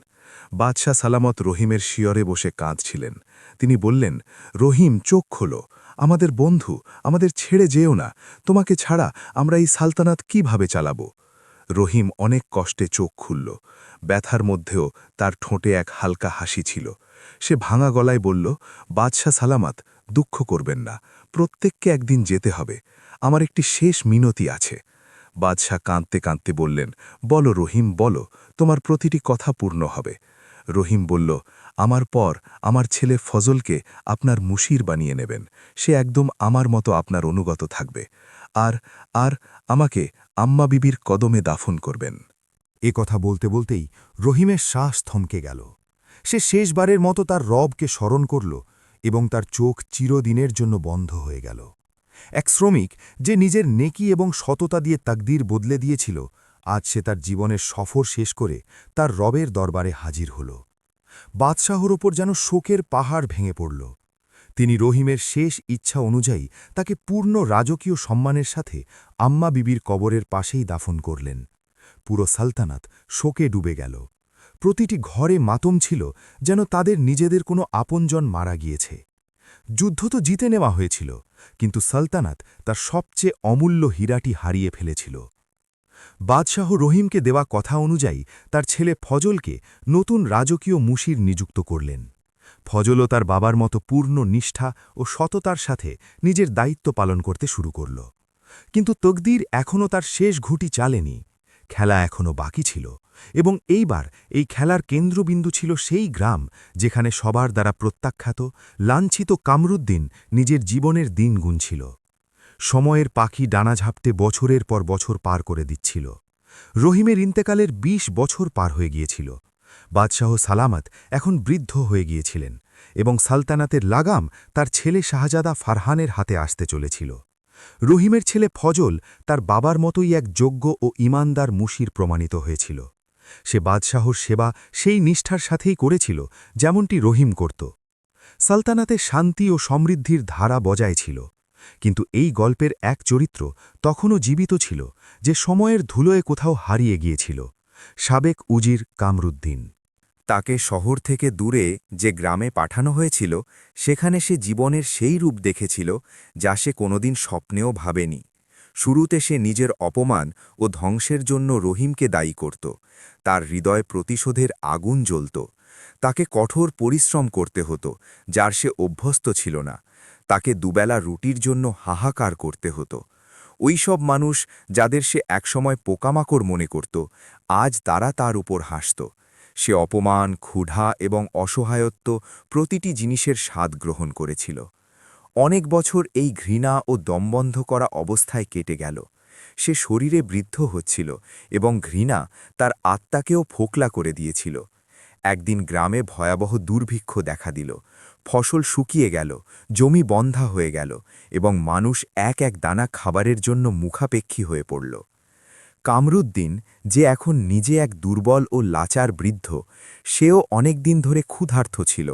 বাদশাহ সালামত রহিমের শিয়রে বসে কাঁদছিলেন। তিনি বললেন, রহিম, চোখ খোলো, আমাদের বন্ধু, আমাদের ছেড়ে যেও না। তোমাকে ছাড়া আমরা এই সালতানাত কিভাবে চালাব? রহিম অনেক কষ্টে চোখ খুলল। ব্যথার মধ্যেও তার ঠোঁটে এক হালকা হাসি ছিল। সে ভাঙা গলায় বলল, বাদশাহ সালামত, দুঃখ করবেন না, প্রত্যেককে একদিন যেতে হবে। আমার একটি শেষ মিনতি আছে। বাদশাহ কাঁদতে কাঁদতে বললেন, বলো রহিম, বলো, তোমার প্রতিটি কথা পূর্ণ হবে। রহিম বলল, আমার পর আমার ছেলে ফজলকে আপনার মুশির বানিয়ে নেবেন, সে একদম আমার মতো আপনার অনুগত থাকবে, আর আর আমাকে আম্মা বিবির কদমে দাফন করবেন। এ কথা বলতে বলতেই রহিমের শ্বাস থমকে গেল। সে শেষবারের মতো তার রবকে স্মরণ করল এবং তার চোখ চিরদিনের জন্য বন্ধ হয়ে গেল। এক শ্রমিক যে নিজের নেকি এবং সততা দিয়ে তাকদীর বদলে দিয়েছিল, আজ সে তার জীবনের সফর শেষ করে তার রবের দরবারে হাজির হল। বাদশাহর ওপর যেন শোকের পাহাড় ভেঙে পড়ল। তিনি রহিমের শেষ ইচ্ছা অনুযায়ী তাকে পূর্ণ রাজকীয় সম্মানের সাথে আম্মা বিবির কবরের পাশেই দাফন করলেন। পুরো সালতানাত শোকে ডুবে গেল। প্রতিটি ঘরে মাতম ছিল, যেন তাদের নিজেদের কোনো আপনজন মারা গিয়েছে। যুদ্ধ তো জিতে নেওয়া হয়েছিল, কিন্তু সালতানাত তার সবচেয়ে অমূল্য হীরাটি হারিয়ে ফেলেছিল। বাদশাহ রহিমকে দেওয়া কথা অনুযায়ী তার ছেলে ফজলকে নতুন রাজকীয় মুশির নিযুক্ত করলেন। ফজলও তার বাবার মতো পূর্ণ নিষ্ঠা ও সততার সাথে নিজের দায়িত্ব পালন করতে শুরু করল। কিন্তু তকদির এখনও তার শেষ ঘুঁটি চালেনি। খেলা এখনও বাকি ছিল, এবং এইবার এই খেলার কেন্দ্রবিন্দু ছিল সেই গ্রাম যেখানে সবার দ্বারা প্রত্যাখ্যাত, লাঞ্ছিত কামরুদ্দিন নিজের জীবনের দিন গুনছিল। সময়ের পাখি ডানা ঝাপটে বছরের পর বছর পার করে দিচ্ছিল। রহিমের ইন্তেকালের ২০ বছর পার হয়ে গিয়েছিল। বাদশাহ সালামত এখন বৃদ্ধ হয়ে গিয়েছিলেন, এবং সালতানাতের লাগাম তার ছেলে শাহজাদা ফারহানের হাতে আসতে চলেছিল। রহিমের ছেলে ফজল তার বাবার মতোই এক যোগ্য ও ঈমানদার মুশির প্রমাণিত হয়েছিল। সে বাদশাহর সেবা সেই নিষ্ঠার সাথেই করেছিল যেমনটি রহিম করত। সালতানাতে শান্তি ও সমৃদ্ধির ধারা বজায় ছিল, কিন্তু এই গল্পের এক চরিত্র তখনও জীবিত ছিল, যে সময়ের ধুলোয় কোথাও হারিয়ে গিয়েছিল: সাবেক উজির কামরুদ্দিন। তাকে শহর থেকে দূরে যে গ্রামে পাঠানো হয়েছিল, সেখানে সে জীবনের সেই রূপ দেখেছিল যা সে কোনোদিন স্বপ্নেও ভাবেনি। শুরুতে সে নিজের অপমান ও ধ্বংসের জন্য রহিমকে দায়ী করত। তার হৃদয় প্রতিশোধের আগুন জ্বলত। তাকে কঠোর পরিশ্রম করতে হতো, যার সে অভ্যস্ত ছিল না। তাকে দুবেলা রুটির জন্য হাহাকার করতে হতো। ওই সব মানুষ যাদের সে একসময় পোকামাকড় মনে করত, আজ তারা তার উপর হাসত। সে অপমান, ক্ষুধা এবং অসহায়ত্ব প্রতিটি জিনিসের স্বাদ গ্রহণ করেছিল। অনেক বছর এই ঘৃণা ও দমবন্ধ করা অবস্থায় কেটে গেল। সে শরীরে বৃদ্ধ হচ্ছিল, এবং ঘৃণা তার আত্মাকেও ফোকলা করে দিয়েছিল। একদিন গ্রামে ভয়াবহ দুর্ভিক্ষ দেখা দিল। ফসল শুকিয়ে গেল, জমি বন্ধা হয়ে গেল, এবং মানুষ এক এক দানা খাবারের জন্য মুখাপেক্ষী হয়ে পড়ল। কামরুদ্দিন, যে এখন নিজে এক দুর্বল ও লাচার বৃদ্ধ, সেও অনেক দিন ধরে ক্ষুধার্ত ছিল।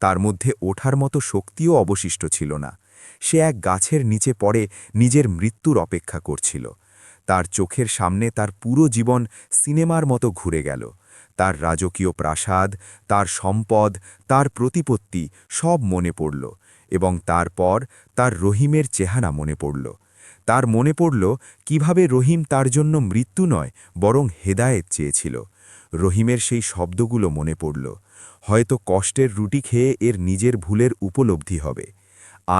তার মধ্যে ওঠার মতো শক্তিও অবশিষ্ট ছিল না। সে এক গাছের নিচে পড়ে নিজের মৃত্যুর অপেক্ষা করছিল। তার চোখের সামনে তার পুরো জীবন সিনেমার মতো ঘুরে গেল। তার রাজকীয় প্রাসাদ, তার সম্পদ, তার প্রতিপত্তি সব মনে পড়ল, এবং তারপর তার রহিমের চেহারা মনে পড়ল। তার মনে পড়ল কিভাবে রহিম তার জন্য মৃত্যু নয়, বরং হেদায়েত চেয়েছিল। রহিমের সেই শব্দগুলো মনে পড়ল, হয়তো কষ্টের রুটি খেয়ে এর নিজের ভুলের উপলব্ধি হবে।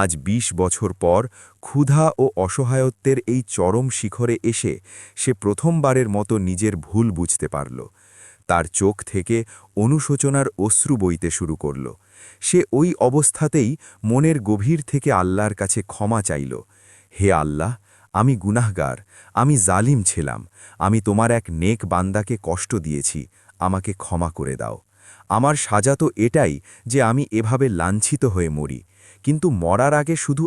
আজ ২০ বছর পর ক্ষুধা ও অসহায়ত্বের এই চরম শিখরে এসে সে প্রথমবারের মতো নিজের ভুল বুঝতে পারল। তার চোখ থেকে অনুশোচনার অশ্রু বইতে শুরু করল। সে ওই অবস্থাতেই মনের গভীর থেকে আল্লাহর কাছে ক্ষমা চাইল। হে আল্লাহ, আমি গুনাহগার, আমি জালিম ছিলাম, আমি তোমার এক নেক বান্দাকে কষ্ট দিয়েছি, আমাকে ক্ষমা করে দাও। আমার সাজা তো এটাই যে আমি এভাবে লাঞ্ছিত হয়ে মরি, কিন্তু মরার আগে শুধু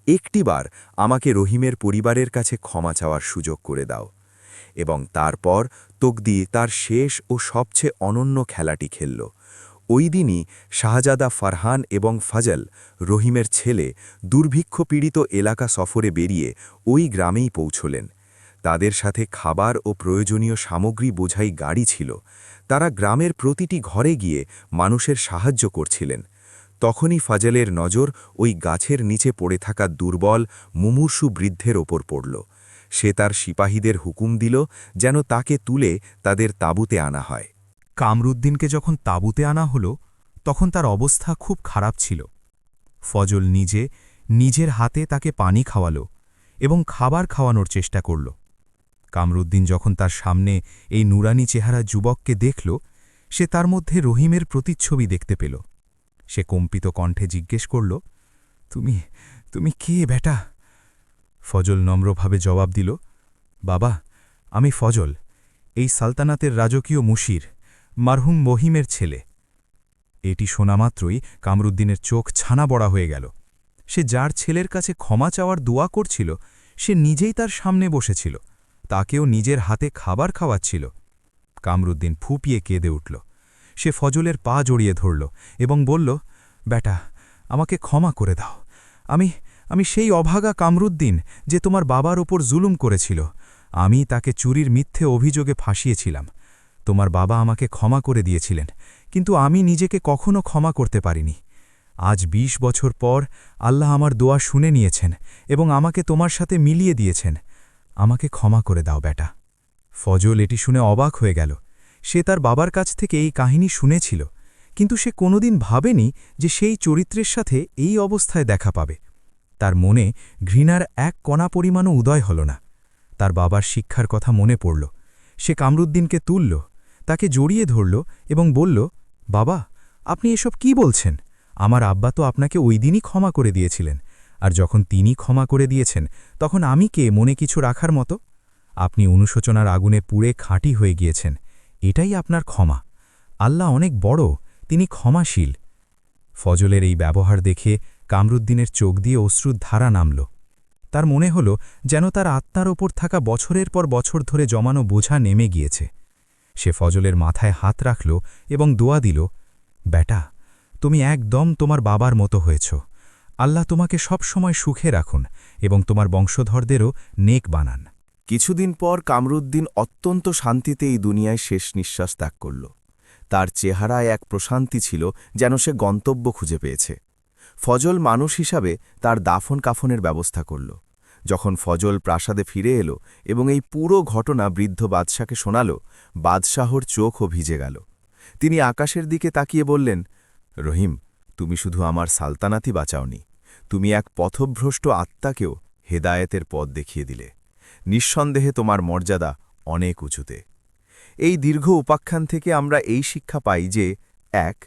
একটিবার আমাকে রহিমের পরিবারের কাছে ক্ষমা চাওয়ার সুযোগ করে দাও। এবং তারপর তকদির তার শেষ ও সবচেয়ে অনন্য খেলাটি খেলল। ওই দিনই শাহজাদা ফারহান এবং ফজল, রহিমের ছেলে, দুর্ভিক্ষ পীড়িত এলাকা সফরে বেরিয়ে ওই গ্রামেই পৌঁছলেন। তাদের সাথে খাবার ও প্রয়োজনীয় সামগ্রী বোঝাই গাড়ি ছিল। তারা গ্রামের প্রতিটি ঘরে গিয়ে মানুষের সাহায্য করছিলেন। তখনই ফজলের নজর ওই গাছের নিচে পড়ে থাকা দুর্বল, মুমূর্ষু বৃদ্ধের ওপর পড়ল। সে তার সিপাহীদের হুকুম দিল যেন তাকে তুলে তাদের তাঁবুতে আনা হয়। কামরুদ্দিনকে যখন তাঁবুতে আনা হলো, তখন তার অবস্থা খুব খারাপ ছিল। ফজল নিজের হাতে তাকে পানি খাওয়ালো এবং খাবার খাওয়ানোর চেষ্টা করল। কামরুদ্দিন যখন তার সামনে এই নুরানি চেহারা যুবককে দেখল, সে তার মধ্যে রহিমের প্রতিচ্ছবি দেখতে পেল। সে কম্পিত কণ্ঠে জিজ্ঞেস করল, তুমি তুমি কে বেটা? ফজল নম্রভাবে জবাব দিল, বাবা, আমি ফজল, এই সালতানাতের রাজকীয় মুশির, মারহুম মহিমের ছেলে। এটি শোনামাত্রই কামরুদ্দিনের চোখ ছানা বড়া হয়ে গেল। সে যার ছেলের কাছে ক্ষমা চাওয়ার দোয়া করছিল, সে নিজেই তার সামনে বসেছিল, তাকেও নিজের হাতে খাবার খাওয়াচ্ছিল। কামরুদ্দিন ফুপিয়ে কেঁদে উঠল। সে ফজলের পা জড়িয়ে ধরল এবং বলল, বেটা, আমাকে ক্ষমা করে দাও। আমি সেই অভাগা কামরুদ্দিন যে তোমার বাবার ওপর জুলুম করেছিল। আমি তাকে চুরির মিথ্যে অভিযোগে ফাঁসিয়েছিলাম। তোমার বাবা আমাকে ক্ষমা করে দিয়েছিলেন, কিন্তু আমি নিজেকে কখনো ক্ষমা করতে পারিনি। আজ ২০ বছর পর আল্লাহ আমার দোয়া শুনে নিয়েছেন এবং আমাকে তোমার সাথে মিলিয়ে দিয়েছেন। আমাকে ক্ষমা করে দাও বেটা। ফজল এটি শুনে অবাক হয়ে গেল। সে তার বাবার কাছ থেকে এই কাহিনী শুনেছিল, কিন্তু সে কোনোদিন ভাবেনি যে সেই চরিত্রের সাথে এই অবস্থায় দেখা পাবে। তার মনে ঘৃণার এক কণা পরিমাণও উদয় হল না। তার বাবার শিক্ষার কথা মনে পড়ল। সে কামরুদ্দিনকে তুলল, তাকে জড়িয়ে ধরল এবং বলল, বাবা, আপনি এসব কি বলছেন? আমার আব্বা তো আপনাকে ওই দিনই ক্ষমা করে দিয়েছিলেন, আর যখন তিনি ক্ষমা করে দিয়েছেন তখন আমি কে মনে কিছু রাখার মতো? আপনি অনুশোচনার আগুনে পুড়ে খাঁটি হয়ে গিয়েছেন, এটাই আপনার ক্ষমা। আল্লাহ অনেক বড়, তিনি ক্ষমাশীল। ফজলের এই ব্যবহার দেখে কামরুদ্দিনের চোখ দিয়ে অশ্রুর ধারা নামল। তার মনে হল যেন তার আত্মার ওপর থাকা বছরের পর বছর ধরে জমানো বোঝা নেমে গিয়েছে। সে ফজলের মাথায় হাত রাখল এবং দোয়া দিল, বেটা, তুমি একদম তোমার বাবার মতো হয়েছ। আল্লাহ তোমাকে সব সময় সুখে রাখুন এবং তোমার বংশধরদেরও নেক বানান। কিছুদিন পর কামরুদ্দিন অত্যন্ত শান্তিতে এই দুনিয়ায় শেষ নিঃশ্বাস ত্যাগ করল। তার চেহারায় এক প্রশান্তি ছিল, যেন সে গন্তব্য খুঁজে পেয়েছে। ফজল মানুষ হিসাবে তার দাফন কাফনের ব্যবস্থা করল। যখন ফজল প্রাসাদে ফিরে এলো এবং এই পুরো ঘটনা বৃদ্ধ বাদশাকে শোনাল, বাদশাহর চোখও ভিজে গেল। তিনি আকাশের দিকে তাকিয়ে বললেন, রহিম, তুমি শুধু আমার সালতানাতই বাঁচাওনি, তুমি এক পথভ্রষ্ট আত্মাকেও হেদায়েতের পথ দেখিয়ে দিলে। নিঃসন্দেহে তোমার মর্যাদা অনেক উঁচুতে। এই দীর্ঘ উপাখ্যান থেকে আমরা এই শিক্ষা পাই যে, ১.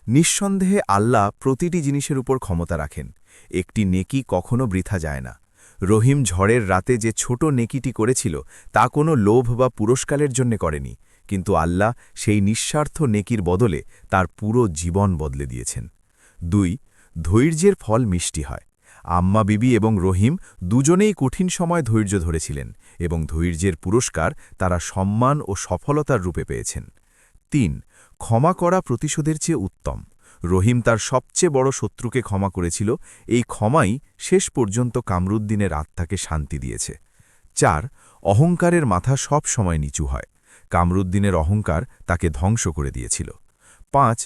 নিঃসন্দেহে আল্লাহ প্রতিটি জিনিসের উপর ক্ষমতা রাখেন। একটি নেকি কখনো বৃথা যায় না। রহিম ঝড়ের রাতে যে ছোট নেকিটি করেছিল তা কোনো লোভ বা পুরস্কারের জন্য করেনি, কিন্তু আল্লাহ সেই নিঃস্বার্থ নেকির বদলে তার পুরো জীবন বদলে দিয়েছেন। ২. ধৈর্যের ফল মিষ্টি হয়। আম্মা বিবি এবং রহিম দুজনেই কঠিন সময় ধৈর্য ধরেছিলেন এবং ধৈর্যের পুরস্কার তারা সম্মান ও সফলতার রূপে পেয়েছেন। ৩. ক্ষমা করা প্রতিশোধের চেয়ে উত্তম। রহিম তার সবচেয়ে বড় শত্রুকে ক্ষমা করেছিল, এই ক্ষমাই শেষ পর্যন্ত কামরুদ্দিনের আত্মাকে শান্তি দিয়েছে। ৪. অহংকারের মাথা সব সময় নিচু হয়। কামরুদ্দিনের অহংকার তাকে ধ্বংস করে দিয়েছিল। ৫.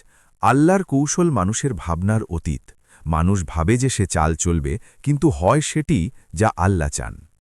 আল্লাহর কৌশল মানুষের ভাবনার অতীত। মানুষ ভাবে যে সে চাল চলবে, কিন্তু হয় সেটি যা আল্লাহ চান।